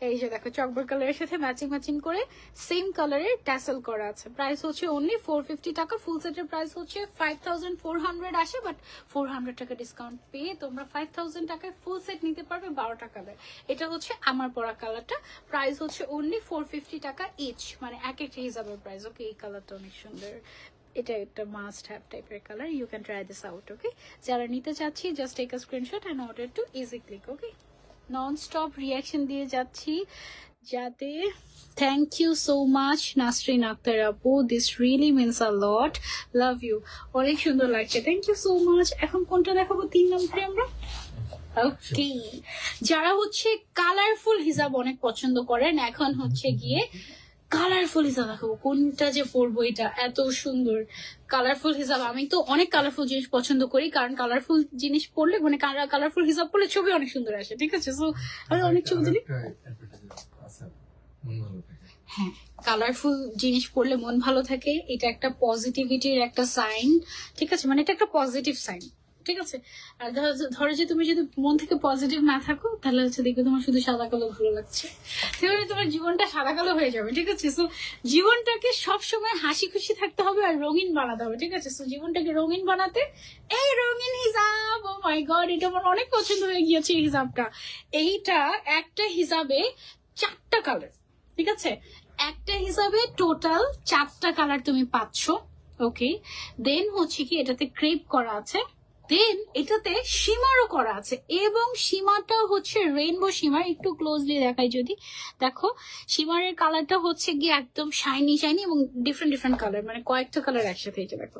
এই যে দেখো চকবার কালারের সাথে ম্যাচিং ম্যাচিং করে সেম কালারের ট্যাসেল করা আছে। প্রাইস হচ্ছে অনলি 450 টাকা। ফুল সেটের প্রাইস হচ্ছে 5400 আসে, বাট 400 টাকা ডিসকাউন্ট পেয়ে তোমরা 5000 টাকায় ফুল সেট নিতে পারবে 12টা কালার। এটা হচ্ছে আমার পরা কালারটা, প্রাইস হচ্ছে অনলি 450 টাকা ইচ, মানে এক একটা হিসাবের প্রাইস। ওকে, এই কালারটা অনেক সুন্দর, এটা একটা মাস্ট হ্যাভ টাইপের colour. You can try this out. Okay, যারা নিতে চাচ্ছি just take a screenshot and order to easy click. Okay, non stop reaction দিয়ে যাচ্ছি যাতে। Thank you so much Nasrin Akter আপু, this really means a lot, love you, অনেক সুন্দর লাগছে, থ্যাংক ইউ সো মাচ। এখন কোনটা দেখাবো, 3 নম্বরে আমরা। ওকে, যারা হচ্ছে কালারফুল হিজাব অনেক পছন্দ করেন, এখন হচ্ছে গিয়ে কালারফুল হিসাব দেখাবো। কোনটা যে পরবো, এটা এত সুন্দর কালারফুল হিসাব। আমি তো অনেক কালারফুল জিনিস পছন্দ করি, কারণ কালারফুল জিনিস পরলে, মানে কালারফুল হিসাব পরলে ছবি অনেক সুন্দর আসে, ঠিক আছে? সো আমি অনেক ছবি তুলি। হ্যাঁ, কালারফুল জিনিস পরলে মন ভালো থাকে, এটা একটা পজিটিভিটির একটা সাইন, ঠিক আছে? মানে এটা একটা পজিটিভ সাইন, ঠিক আছে? আর ধরো যে তুমি যদি মন থেকে পজিটিভ না থাকো, তাহলে হচ্ছে দেখবে তোমার শুধু সাদা কালো ভালো লাগছে, তাহলে তোমার জীবনটা সাদা কালো হয়ে যাবে, ঠিক আছে? সো জীবনটাকে সবসময় হাসি খুশি থাকতে হবে আর রঙিন বানাতে হবে, ঠিক আছে? সো জীবনটাকে রঙিন বানাতে এই রঙিন হিজাব, ও মাই গড, এটা আমার অনেক পছন্দ হয়ে গিয়েছে এই হিজাবটা। এইটা একটা হিসাবে 4টা কালার, ঠিক আছে? একটা হিসাবে টোটাল 4টা কালার তুমি পাচ্ছ। ওকে, দেন হচ্ছে কি এটাতে ক্রেপ করা আছে, দেন এটাতে সীমারও করা আছে, এবং সীমাটা হচ্ছে রেইনবো সীমার। একটু ক্লোজলি দেখাই যদি, দেখো সীমারের কালারটা হচ্ছে গিয়ে একদম শাইনি শাইনি এবং ডিফারেন্ট ডিফারেন্ট কালার, মানে কয়েকটা কালার একসাথে, এটা দেখো,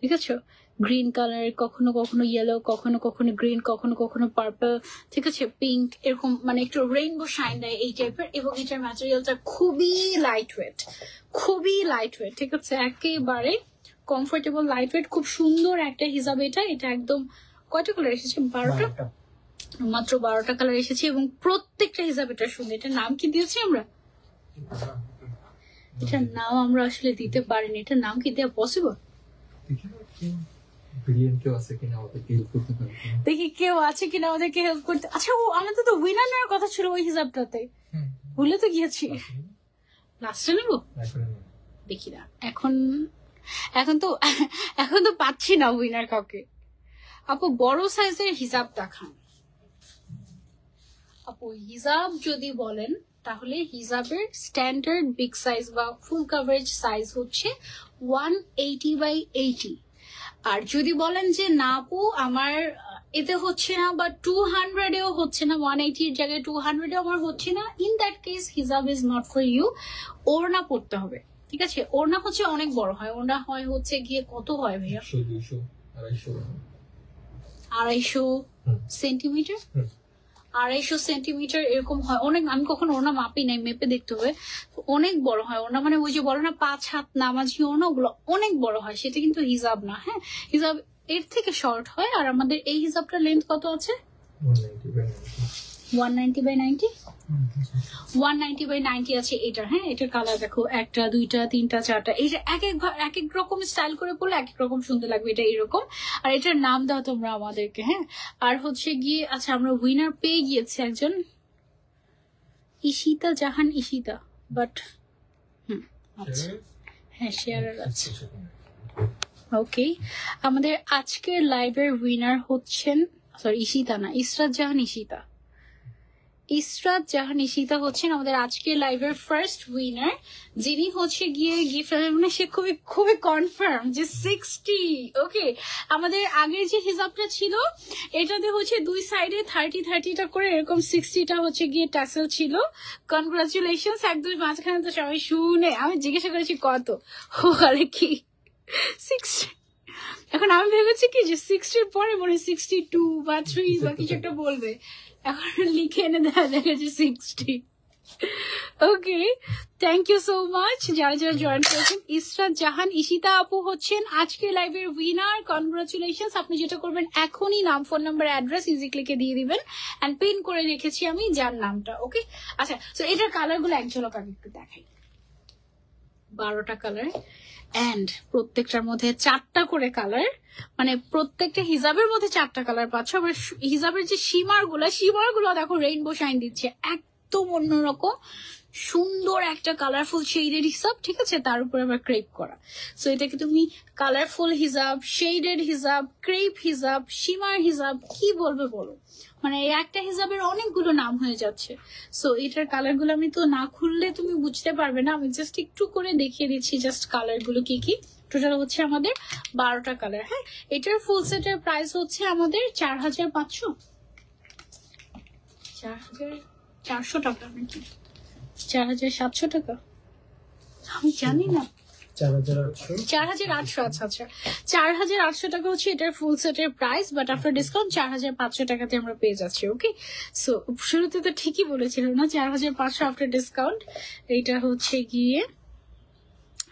ঠিক আছে? গ্রিন কালার, কখনো কখনো ইয়েলো, কখনো কখনো গ্রিন, কখনো কখনো পার্পল, ঠিক আছে? পিঙ্ক, এরকম মানে একটু রেইনবো শাইন দেয় এই টাইপের। এবং এটার ম্যাটেরিয়ালটা খুবই লাইট ওয়েট, খুবই লাইট ওয়েট, ঠিক আছে? একেবারে কমফোর্টেবল লাইট ওয়েট, খুব সুন্দর একটা হিসাব এটা। এটা একদম কয়টা কালার এসেছে, 12টা, মাত্র 12টা কালার এসেছে, এবং প্রত্যেকটা হিসাব এটা সুন্দর। এটার নাম কি দিয়েছি আমরা? এটার নাম আমরা আসলে দিতে পারিনি, এটার নাম কি দেওয়া পসিবল? দেখি কেউ আছে কিনা আমাদেরকে হেল্প করতে। আচ্ছা, ও আমাদের তো উইনার নেওয়ার কথা ছিল ওই হিসাবটাতে, ভুলে তো গিয়েছি। লাস্টে নেবো, দেখি না এখন তো পাচ্ছি না উইনার কাউকে। আপু বড় সাইজের হিসাব দেখান। আপু হিজাব যদি বলেন, তাহলে হিজাবের স্ট্যান্ডার্ড বিগ সাইজ বা ফুল কাভারেজ সাইজ হচ্ছে 180x80। আর যদি বলেন যে না আপু আমার এতে হচ্ছে না, বা 200-এও হচ্ছে না, 180-এর জায়গায় 200-এও আমার হচ্ছে না, ইন দ্যাট কেস হিজাব ইজ নট ফর ইউ। ওড়না পড়তে হবে, ঠিক আছে? ওড়না হচ্ছে অনেক বড় হয়, ওড়না হয় হচ্ছে গিয়ে কত হয় ভাইয়া, 250 সেন্টিমিটার, 250 সেন্টিমিটার এরকম হয় অনেক। আমি কখনো ওড়না মাপি নাই, মেপে দেখতে হবে। অনেক বড় হয় ওড়না, মানে ওই যে বলো না 5 হাত নামাজি ওড়না, ওগুলো অনেক বড় হয়, সেটা কিন্তু হিজাব না। হ্যাঁ, হিজাব এর থেকে শর্ট হয়। আর আমাদের এই হিজাবটার লেন্থ কত আছে? 190x90 190x90 আছে এটার। হ্যাঁ, এটার কালার দেখো, 1টা 2টা 3টা 4টা, এটা এক এক রকম স্টাইল করে পড়লে এক এক রকম সুন্দর লাগবে, এটা এরকম। আর এটার নাম দাও তোমরা আমাদেরকে। হ্যাঁ, আর হচ্ছে গিয়ে আচ্ছা আমরা উইনার পেয়ে গিয়েছি একজন, ঈশিতা জাহান, ঈশিতা, বাট আচ্ছা হ্যাঁ শেয়ারার আছে। ওকে, আমাদের আজকের লাইভের উইনার হচ্ছেন, সরি ঈশিতা না, ইসরাত জাহান ঈশিতা। ইসরাত জাহান ঈশিতা হচ্ছেন আমাদের আজকের লাইভের ফার্স্ট উইনার, যিনি হচ্ছে গিয়ে গিফট, মানে সে খুবই খুবই কনফার্ম যে 60। ওকে, আমাদের আগের যে হিসাবটা ছিল এটাতে হচ্ছে দুই সাইডে 30-30টা করে এরকম 60টা হচ্ছে গিয়ে ট্যাসেল ছিল। কনগ্রাচুলেশনস, একদম মাঝখানে তো সবাই শুনে আমি জিজ্ঞাসা করেছি কত, বলে কি 60। এখন আমি ভেবেছি কি যে 60-এর পরে মনে 62 বা 3 বা কিছু একটা বলবে, এখন লিখে এনে দেখা যায় যে 60। ওকে, থ্যাংক ইউ সো মাচ যারা যারা জয়েন করেছেন। ইসরাত জাহান ঈশিতা আপু হচ্ছেন আজকের লাইভের উইনার। কনগ্রাচুলেশনস। আপনি যেটা করবেন এখনই নাম, ফোন নাম্বার, অ্যাড্রেস ইজি ক্লিকে দিয়ে দিবেন এন্ড পিন করে রেখেছি আমি যার নামটা। ওকে, আচ্ছা, তো এটার কালার গুলো এক ঝলক আমি একটু দেখাই। 12টা কালার এন্ড প্রত্যেকটার মধ্যে 4টা করে কালার, মানে প্রত্যেকটা হিজাবের মধ্যে 4টা কালার পাচ্ছ। আবার হিজাবের যে সীমার গুলো দেখো রেইনবো শাইন দিচ্ছে, একদম অন্যরকম সুন্দর একটা কালারফুল শেডেড হিসাব, ঠিক আছে, তার উপর আবার ক্রেপ করা। সো এটাকে তুমি কালারফুল হিজাব, শেডেড হিজাব, ক্রেপ হিজাব, সীমার হিজাব, কি বলবে বলো, মানে এই একটা হিসাবের অনেকগুলো নাম হয়ে যাচ্ছে। সো এটার কালার গুলো আমি তো না খুললে তুমি বুঝতে পারবে না, আমি জাস্ট একটু করে দেখিয়ে দিচ্ছি জাস্ট কালার গুলো কি কি। টোটাল হচ্ছে আমাদের 12টা কালার। হ্যাঁ, এটার ফুল সেটের প্রাইস হচ্ছে আমাদের 4500, 4400 টাকা নাকি 4700 টাকা, আমি জানি না, 4800। আচ্ছা আচ্ছা, 4800 টাকা হচ্ছে এটার ফুল সেটের প্রাইস, বাট আফটার ডিসকাউন্ট 4500 টাকাতে আমরা পেয়ে যাচ্ছি। ওকে, সো শুরুতে তো ঠিকই বলেছিলাম না, 4500 আফটার ডিসকাউন্ট। এইটা হচ্ছে গিয়ে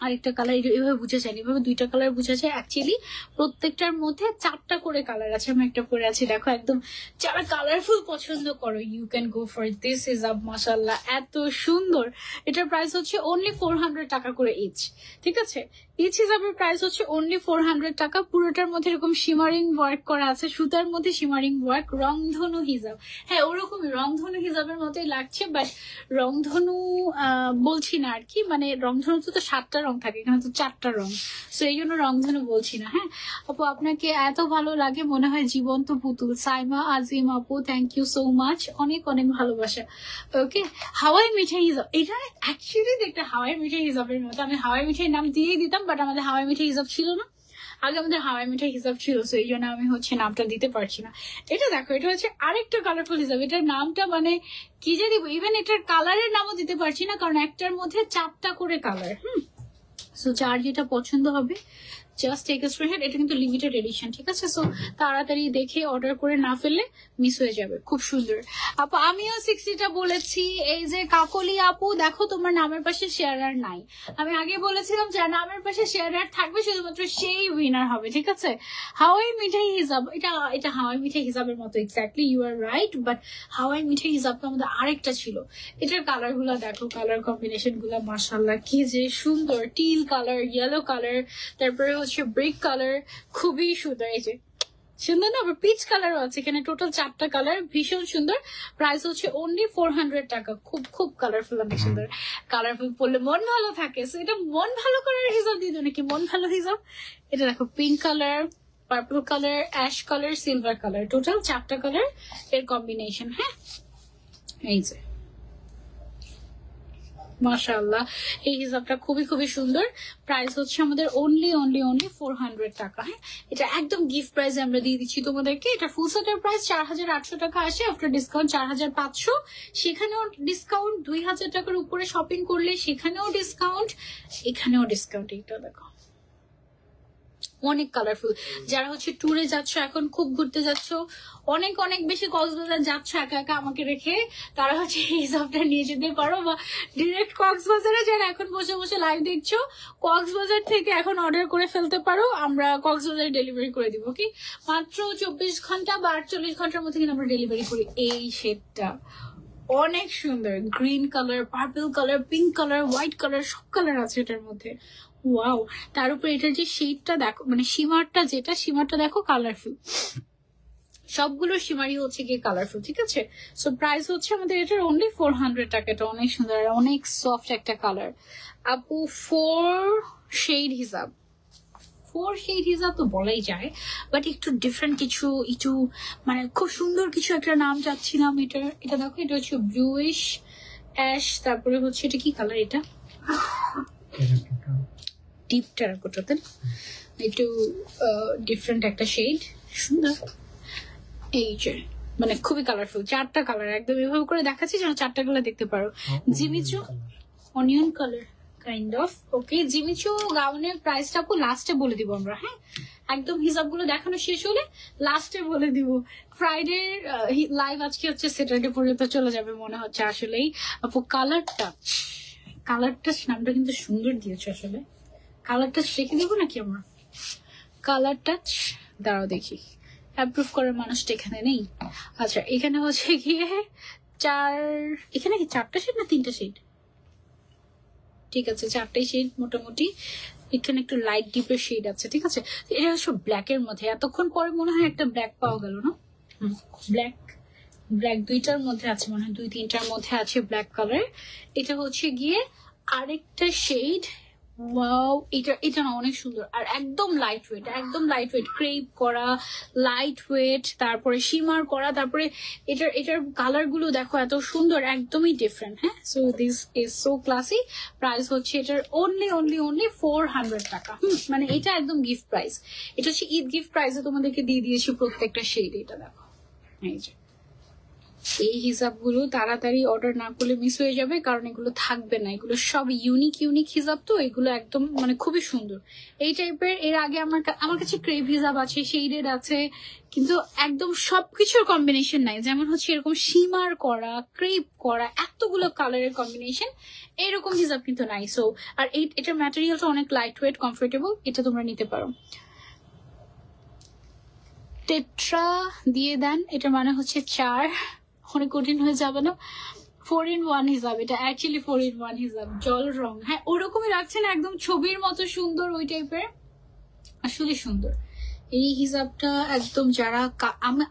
আরেকটা কালার, এভাবে বুঝা যায়, এভাবে 2টা কালার বুঝা যায়। অ্যাকচুয়ালি প্রত্যেকটার মধ্যে 4টা করে কালার আছে। আমি একটা পরে আছি, দেখো, একদম যারা কালারফুল পছন্দ করো you can go for this হিজাব। মাশাআল্লাহ, এত সুন্দর। এটার প্রাইস হচ্ছে অনলি 400 টাকা করে ইচ, ঠিক আছে। ইচ হিজাবের প্রাইস হচ্ছে অনলি 400 টাকা। পুরোটার মধ্যে এরকম শিমারিং ওয়ার্ক করা আছে, সুতার মধ্যে শিমারিং ওয়ার্ক, রংধনু হিজাব। হ্যাঁ, ওরকমই রংধনু হিজাবের মতোই লাগছে, বাট রংধনু বলছি না আর কি, মানে রংধনু তো 7টা রং থাকে, এখানে তো 4টা রং, সো এই জন্য রংধনু বলছি না। হ্যাঁ আপু, আপনাকে এত ভালো লাগে, মনে হয় জীবন্ত পুতুল। সাইমা আজিম আপু, থ্যাংক ইউ সো মাচ, অনেক অনেক ভালোবাসা। ওকে, হাওয়াই মিঠাই হিজাব, এটা অ্যাকচুয়ালি দেখতে হাওয়াই মিঠাই হিজাবের মতো। আমি হাওয়াই মিঠাই নাম দিয়েই দিতাম, বাট আমাদের হাওয়াই মিঠাই হিসাব ছিল না, আগে আমাদের হাওয়াই মিঠাই হিসাব ছিল, সো এই জন্য আমি হচ্ছে নামটা দিতে পারছি না। এটা দেখো, এটা হচ্ছে আরেকটা কালারফুল হিসাব। এটার নামটা মানে কি যে দিব, ইভেন এটার কালারের নামও দিতে পারছি না, কারণ একটার মধ্যে 4টা করে কালার। সো যার যেটা পছন্দ হবে জাস্ট টেক আ স্ক্রিনশট। এটা কিন্তু লিমিটেড এডিশন, ঠিক আছে, সো তাড়াতাড়ি দেখে অর্ডার করে না ফেললে মিস হয়ে যাবে। খুব সুন্দর আপু, আমিও 60টা বলেছি। এই যে কাকলি আপু, দেখো তোমার নামের পাশে শেয়ারার নাই। আমি আগে বলেছিলাম যে নামের পাশে শেয়ারার থাকবে, শুধুমাত্র সেই উইনার হবে, ঠিক আছে। হাওয়াই মিঠাই হিসাব, এটা হাওয়াই মিঠাই হিসাবের মতো exactly, you are right, but হাওয়াই মিঠাই হিসাব তো আমাদের আরেকটা ছিল। এটার কালার গুলা দেখো, কালার কম্বিনেশন গুলা মাশাআল্লাহ কি যে সুন্দর। টিল কালার, ইয়েলো কালার, তারপরে হচ্ছে ব্রিক কালার, খুবই সুন্দর। এই যে সুন্দর না, আবার পিচ কালারও আছে এখানে। টোটাল 4টা কালার, ভীষণ সুন্দর। প্রাইস হচ্ছে অনলি 400 টাকা। খুব খুব কালারফুল, অনেক সুন্দর। কালারফুল পড়লে মন ভালো থাকে, সো এটা মন ভালো করার হিসাব দিয়ে নাকি মন ভালো হিসাব। এটা দেখো, pink colour, purple colour, ash colour, silver colour, total 4টা কালার এর কম্বিনেশন। হ্যাঁ, এই যে মাশাআল্লাহ, এই হিসাবটা খুবই খুবই সুন্দর। প্রাইস হচ্ছে আমাদের অনলি 400 টাকা। হ্যাঁ, এটা একদম গিফট প্রাইস আমরা দিয়ে দিচ্ছি তোমাদেরকে। এটা ফুল সেটের প্রাইস 4800 টাকা আসে, আফটার ডিসকাউন্ট 4500। সেখানেও ডিসকাউন্ট, 2000 টাকার উপরে শপিং করলে সেখানেও ডিসকাউন্ট, এখানেও ডিসকাউন্ট। এটা দেখো অনেক কালারফুল। যারা হচ্ছে ট্যুরে যাচ্ছ, এখন খুব ঘুরতে যাচ্ছ, অনেক অনেক বেশি কক্সবাজার যাচ্ছ একা একা আমাকে রেখে, তারা হচ্ছে এই হিসাবটা নিয়ে যেতে পারো। বা ডিরেক্ট কক্সবাজারে যারা এখন বসে বসে লাইভ দেখছো, কক্সবাজার থেকে এখন অর্ডার করে ফেলতে পারো, আমরা কক্সবাজারে ডেলিভারি করে দিব। কি মাত্র 24 ঘন্টা বা 48 ঘন্টার মধ্যে কিন্তু আমরা ডেলিভারি করি। এই শেডটা অনেক সুন্দর, green colour, purple colour, pink colour, white colour, সব কালার আছে এটার মধ্যে। ওয়াও, তার উপরে এটার যে শেডটা দেখো, মানে সীমারটা, যেটা সীমারটা দেখো কালারফুল, সবগুলো সীমারই হচ্ছে গিয়ে কালারফুল, ঠিক আছে। সো প্রাইস হচ্ছে আমাদের এটার অনলি 400 টাকা। এটা অনেক সুন্দর, অনেক সফট একটা কালার আপু। 4 শেড হিসাব, 4 শেড হিসাব তো বলাই যায়, বাট একটু ডিফারেন্ট কিছু, একটু মানে খুব সুন্দর কিছু একটা নাম চাচ্ছিলাম। এটা দেখো, এটা হচ্ছে ব্লুইশ অ্যাশ, তারপরে হচ্ছে এটা কি কালার, এটা ডিপ টেরাকোটাতে একটু ডিফারেন্ট একটা শেড, সুন্দর। এই যে মানে খুবই কালারফুল, 4টা কালার একদম এভাবে করে দেখাচ্ছি যেন 4টা কালার দেখতে পারো। Jimmy Choo onion colour, kind of. Okay, Jimmy Choo গাউনের প্রাইসটা লাস্টে বলে দিব আমরা, হ্যাঁ একদম হিসাব গুলো দেখানো শেষ হলে লাস্টে বলে দিব। ফ্রাইডে লাইভ আজকে হচ্ছে স্যাটারডে পর্যন্ত চলে যাবে মনে হচ্ছে আসলেই। আপু কালার টাচ নামটা কিন্তু সুন্দর দিয়েছে আসলে। কালার টাচ রেখে দেবো নাকি আমরা? কালার টাচ দাঁড়াও দেখি, অ্যাপ্রুভ করার মানুষটা এখানে নেই। আচ্ছা এখানে হচ্ছে গিয়ে এখানে কি 4টা শেড না 3টা শেড? ঠিক আছে 4টাই শেড মোটামুটি। এখানে একটু লাইট ডিপের শেড আছে, ঠিক আছে। এটা হচ্ছে ব্ল্যাক এর মধ্যে, এতক্ষণ পরে মনে হয় একটা ব্ল্যাক পাওয়া গেল না? ব্ল্যাক 2টার মধ্যে আছে মনে হয়, 2-3টার মধ্যে আছে ব্ল্যাক কালার। এটা হচ্ছে গিয়ে আরেকটা শেড। ওয়াও, এটা না অনেক সুন্দর আর একদম লাইট ওয়েট, ক্রেপ করা, লাইট ওয়েট, তারপরে শিমার করা, তারপরে এটার কালার গুলো দেখো এত সুন্দর, একদমই ডিফারেন্ট। হ্যাঁ, so this is so classy. Price হচ্ছে এটার অনলি 400 টাকা। মানে এটা একদম গিফট প্রাইস। এটা হচ্ছে ঈদ গিফট প্রাইসে তোমাদেরকে দিয়ে দিয়েছি প্রত্যেকটা শেড। এটা দেখো, এই যে এই হিসাবগুলো তাড়াতাড়ি অর্ডার না করলে মিস হয়ে যাবে, কারণ এগুলো থাকবে না। এগুলো সব ইউনিক হিসাব, তো এগুলো একদম মানে খুবই সুন্দর এই টাইপের। এর আগে আমার কাছে ক্রেপ হিসাব আছে, শেডেড আছে, কিন্তু একদম সবকিছুর কম্বিনেশন নাই। যেমন হচ্ছে এরকম শিমার করা, ক্রেপ করা, এতগুলো কালারের কম্বিনেশন, এরকম হিসাব কিন্তু নাই। সো আর এটার ম্যাটেরিয়ালটা অনেক লাইট ওয়েট, কমফোর্টেবল, এটা তোমরা নিতে পারো। টেট্রা দিয়ে দেন, এটা মানে হচ্ছে 4, অনেক কঠিন হয়ে যাবে না? 4-in-1 হিসাব, এটা অ্যাকচুয়ালি 4-in-1 হিসাব। জল রং, হ্যাঁ ওরকমই রাখছে না, একদম ছবির মতো সুন্দর, ওই টাইপের, আসলে সুন্দর এই হিসাবটা একদম। যারা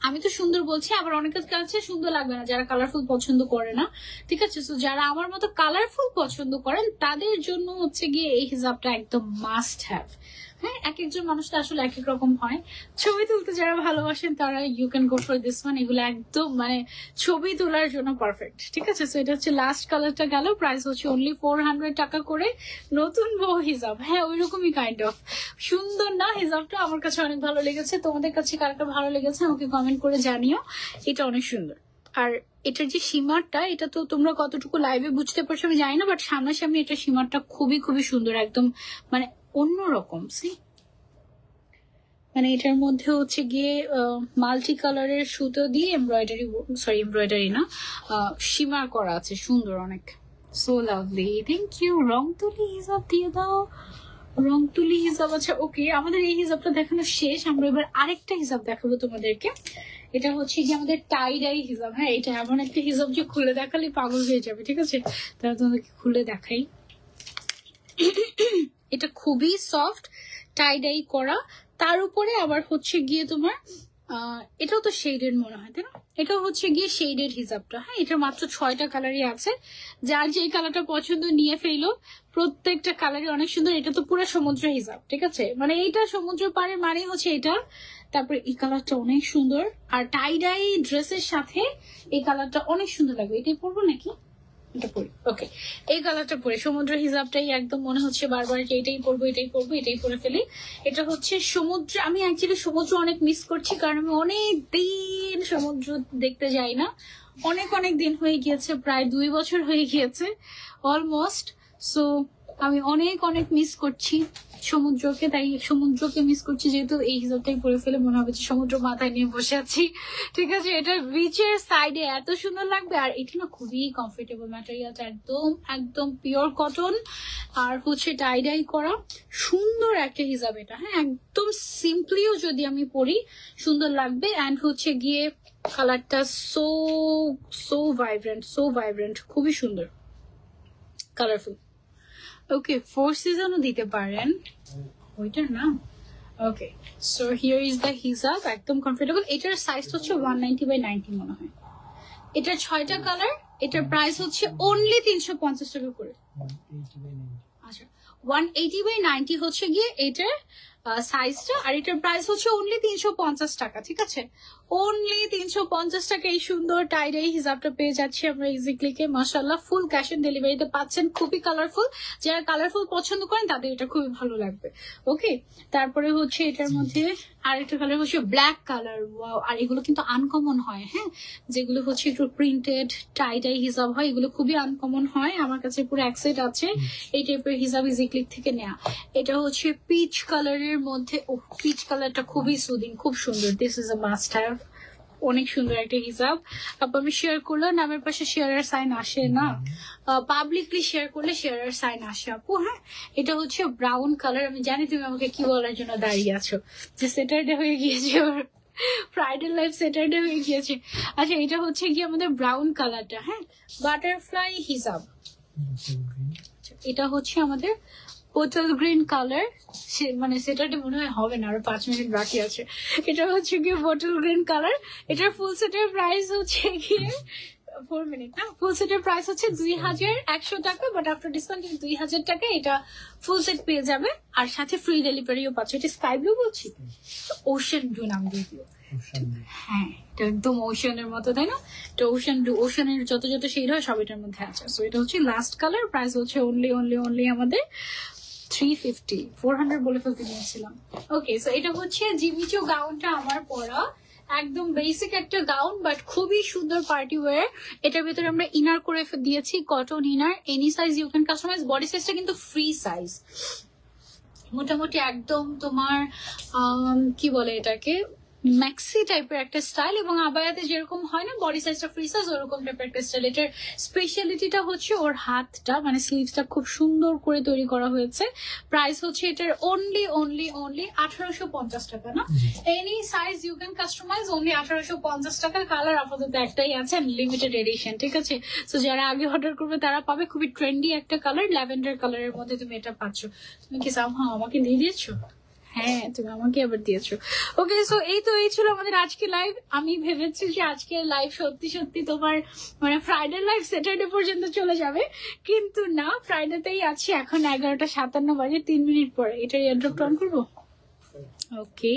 আমি তো সুন্দর বলছি, আবার অনেকের কাছে সুন্দর লাগবে না যারা কালারফুল পছন্দ করে না, ঠিক আছে। তো যারা আমার মতো কালারফুল পছন্দ করেন তাদের জন্য হচ্ছে গিয়ে এই হিসাবটা একদম মাস্ট হ্যাভ। হ্যাঁ, এক একজন মানুষ তো আসলে এক এক রকম হয়। ছবি তুলতে যারা ভালোবাসেন তারা you can go for this one. এগুলো একদম মানে ছবি তোলার জন্য পারফেক্ট, ঠিক আছে। সো এটা হচ্ছে লাস্ট কালারটা গেল। প্রাইস হচ্ছে অনলি 400 টাকা করে। নতুন বউ হিসাব, হ্যাঁ ওইরকমই কাইন্ড অফ। সুন্দর না হিসাবটা? আমার কাছে অনেক ভালো লেগেছে। তোমাদের কাছে কারটা ভালো লেগেছে আমাকে কমেন্ট করে জানিও। এটা অনেক সুন্দর। আর এটার যে সীমারটা, এটা তো তোমরা কতটুকু লাইভে বুঝতে পারছো আমি জানি না, বাট সামনাসামনি এটা সীমারটা খুবই সুন্দর, একদম মানে অন্যরকম। মানে এটার মধ্যে হচ্ছে গিয়ে মাল্টি কালারের সুতো দিয়ে এমব্রয়ডারি না, শিমার করা আছে, সুন্দর অনেক। So lovely, thank you. রং তুলি হিসাব দিয়ে দাও, রং তুলি হিসাব। আচ্ছা ওকে, আমাদের এই হিসাবটা দেখানো শেষ। আমরা এবার আরেকটা হিসাব দেখাবো তোমাদেরকে। এটা হচ্ছে কি আমাদের টাই ডাই হিসাব। হ্যাঁ, এটা এমন একটা হিসাব যে খুলে দেখালে পাগল হয়ে যাবে, ঠিক আছে। তাহলে তোমাদেরকে খুলে দেখাই। এটা খুবই সফট, টাই ডাই করা, তার উপরে আবার হচ্ছে গিয়ে তোমার এটাও তো শেডেড মনে হয়, তাই না? এটাও হচ্ছে গিয়ে শেডেড হিসাবটা। হ্যাঁ, এটা মাত্র 6টা কালারই আছে। যার যে কালারটা পছন্দ নিয়ে ফেলো, প্রত্যেকটা কালারই অনেক সুন্দর। এটা তো পুরো সমুদ্র হিসাব, ঠিক আছে। মানে এইটা সমুদ্র পাড়ে মানে হচ্ছে এটা। তারপরে এই কালারটা অনেক সুন্দর, আর টাই ডাই ড্রেসের সাথে এই কালারটা অনেক সুন্দর লাগবে। এটাই পরবো নাকি? এটা পরি, ওকে। এই কালারটা পরে সমুদ্র হিসাবটাই একদম মনে হচ্ছে বারবার যে এটাই পরে ফেলি। এটা হচ্ছে সমুদ্র। আমি অ্যাকচুয়ালি সমুদ্র অনেক মিস করছি, কারণ আমি অনেক দিন সমুদ্র দেখতে যাই না। অনেক দিন হয়ে গিয়েছে, প্রায় 2 বছর হয়ে গিয়েছে অলমোস্ট। সো আমি অনেক মিস করছি সমুদ্রকে, তাই সমুদ্রকে মিস করছি। যেহেতু এই হিসাবটাই পরে ফেলে মনে হবে যে সমুদ্র মাথায় নিয়ে বসে আছি, ঠিক আছে। এটা বিচের সাইডে এত সুন্দর লাগবে। আর এটা না খুবই কমফোর্টেবল, ম্যাটেরিয়ালটা একদম পিওর কটন, আর হচ্ছে টাই ডাই করা, সুন্দর একটা হিসাব এটা। হ্যাঁ, একদম সিম্পলিও যদি আমি পরি সুন্দর লাগবে। অ্যান্ড হচ্ছে গিয়ে কালারটা সো ভাইব্রেন্ট, খুবই সুন্দর, কালারফুল। ওকে, 4 সিজনও দিতে পারেন ওইটার না। ওকে, সো হিয়ার ইজ দ্য হিজাব, একদম কমফোর্টেবল। এটার সাইজ হচ্ছে 190x90 মনে হয়। এটার 6টা কালার। এটার প্রাইস হচ্ছে অনলি 350 টাকা করে। আচ্ছা, 180x90 হচ্ছে গিয়ে এটার সাইজটা। আর এটার প্রাইস হচ্ছে অনলি 350 টাকা, ঠিক আছে? অনলি 350 টাকা এই সুন্দর টাইডাই হিজাবটা পেয়ে যাচ্ছি আমরা ইজিক্লিকে। মাশাআল্লাহ, ফুল ক্যাশ অন ডেলিভারিতে পাচ্ছেন। খুবই কালারফুল, যারা কালারফুল পছন্দ করেন তাদের এটা খুবই ভালো লাগবে। ওকে, তারপরে হচ্ছে এটার মধ্যে আরেকটা কালার হচ্ছে ব্ল্যাক কালার। ওয়াও, আর এগুলো কিন্তু আনকমন হয়, হ্যাঁ, যেগুলো হচ্ছে একটু প্রিন্টেড টাইডাই হিজাব হয়, এগুলো খুবই আনকমন হয়। আমার কাছে পুরো এক সেট আছে এই টাইপের হিজাব ইজিক্লিক থেকে নেওয়া। এটা হচ্ছে পিচ কালারের মধ্যে, ও পিচ কালারটা খুবই সুদিং, খুব সুন্দর। This is a must have, অনেক সুন্দর একটা হিজাব। আপু আমি শেয়ার করলে নামের পাশে শেয়ারের সাইন আসে না, পাবলিকলি শেয়ার করলে শেয়ারের সাইন আসে আপু। হ্যাঁ, এটা হচ্ছে ব্রাউন কালার। আমি জানি তুমি আমাকে কি বলার জন্য দাঁড়িয়ে আছো, যে স্যাটারডে হয়ে গিয়েছে, ফ্রাইডে লাইভ স্যাটারডে হয়ে গিয়েছে। আচ্ছা, এটা হচ্ছে কি আমাদের ব্রাউন কালারটা, হ্যাঁ, বাটারফ্লাই হিজাব। এটা হচ্ছে আমাদের বোটল গ্রিন কালার, মানে সেটাতে মনে হয় হবে না, আরো 5 মিনিট বাকি আছে। এটা হচ্ছে গিয়ে বোটল গ্রিন কালার। এটার ফুল সেটের প্রাইস হচ্ছে গিয়ে 4 মিনিট না, ফুল সেটের প্রাইস হচ্ছে 2100 টাকা, বাট আফটার ডিসকাউন্ট 2000 টাকা এটা ফুল সেট পেয়ে যাবে। আর সাথে ফ্রি ডেলিভারিও পাচ্ছে। এটা স্কাই ব্লু বলছি, ওশান ব্লু নাম দিয়ে দিও। হ্যাঁ, এটা একদম ওশানের মতো, তাই না? এটা ওশান ব্লু, ওশানের যত যত শেড হয় সব এটার মধ্যে আছে। সো এটা হচ্ছে লাস্ট কালার, প্রাইস হচ্ছে অনলি আমাদের 350, 400 বলে ফেলতে নিয়েছিলাম। ওকে, সো এটা হচ্ছে জিমিচু গাউনটা আমার পরা, একদম বেসিক একটা গাউন, বাট খুবই সুন্দর পার্টি ওয়্যার। এটার ভিতরে আমরা ইনার করে দিয়েছি, cotton inner, any size you can customise. Body সাইজটা কিন্তু ফ্রি সাইজ, মোটামুটি একদম তোমার কি বলে এটাকে, ম্যাক্সি টাইপের একটা স্টাইল। এবং আবায়াতে যেরকম হয় না বডি সাইজটা ফ্রি সাইজ, ওরকম টাইপের একটা স্টাইল। এটার স্পেশালিটিটা হচ্ছে ওর হাতটা, মানে স্লিভসটা খুব সুন্দর করে তৈরি করা হয়েছে। প্রাইস হচ্ছে এটার অনলি 1850 টাকা, না? Any size you can customise, only 1850 টাকা। কালার আপাতত একটাই আছে, লিমিটেড এডিশন, ঠিক আছে? তো যারা আগে অর্ডার করবে তারা পাবে। খুবই ট্রেন্ডি একটা কালার, ল্যাভেন্ডার কালারের মধ্যে তুমি এটা পাচ্ছ। তুমি কি সামহাও আমাকে দিয়ে দিয়েছো? হ্যাঁ, তুমি আমাকে আবার দিয়েছো। ওকে, সো এই ছিল আমাদের আজকে লাইভ। আমি ভেবেছি যে আজকের লাইভ সত্যি তোমার মানে ফ্রাইডে লাইভ স্যাটারডে পর্যন্ত চলে যাবে, কিন্তু না, ফ্রাইডেতেই আছি। এখন 11:57 বাজে, 3 মিনিট পরে এটা এয়ারড্রপ অন করবো। ওকে,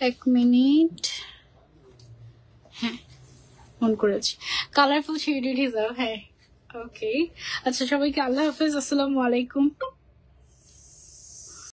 1 মিনিট। হ্যাঁ, অন করেছি। কালারফুল শেডেড হিজাব, হ্যাঁ। ওকে, আচ্ছা, সবাইকে আল্লাহ হাফেজ, আসসালামু আলাইকুম।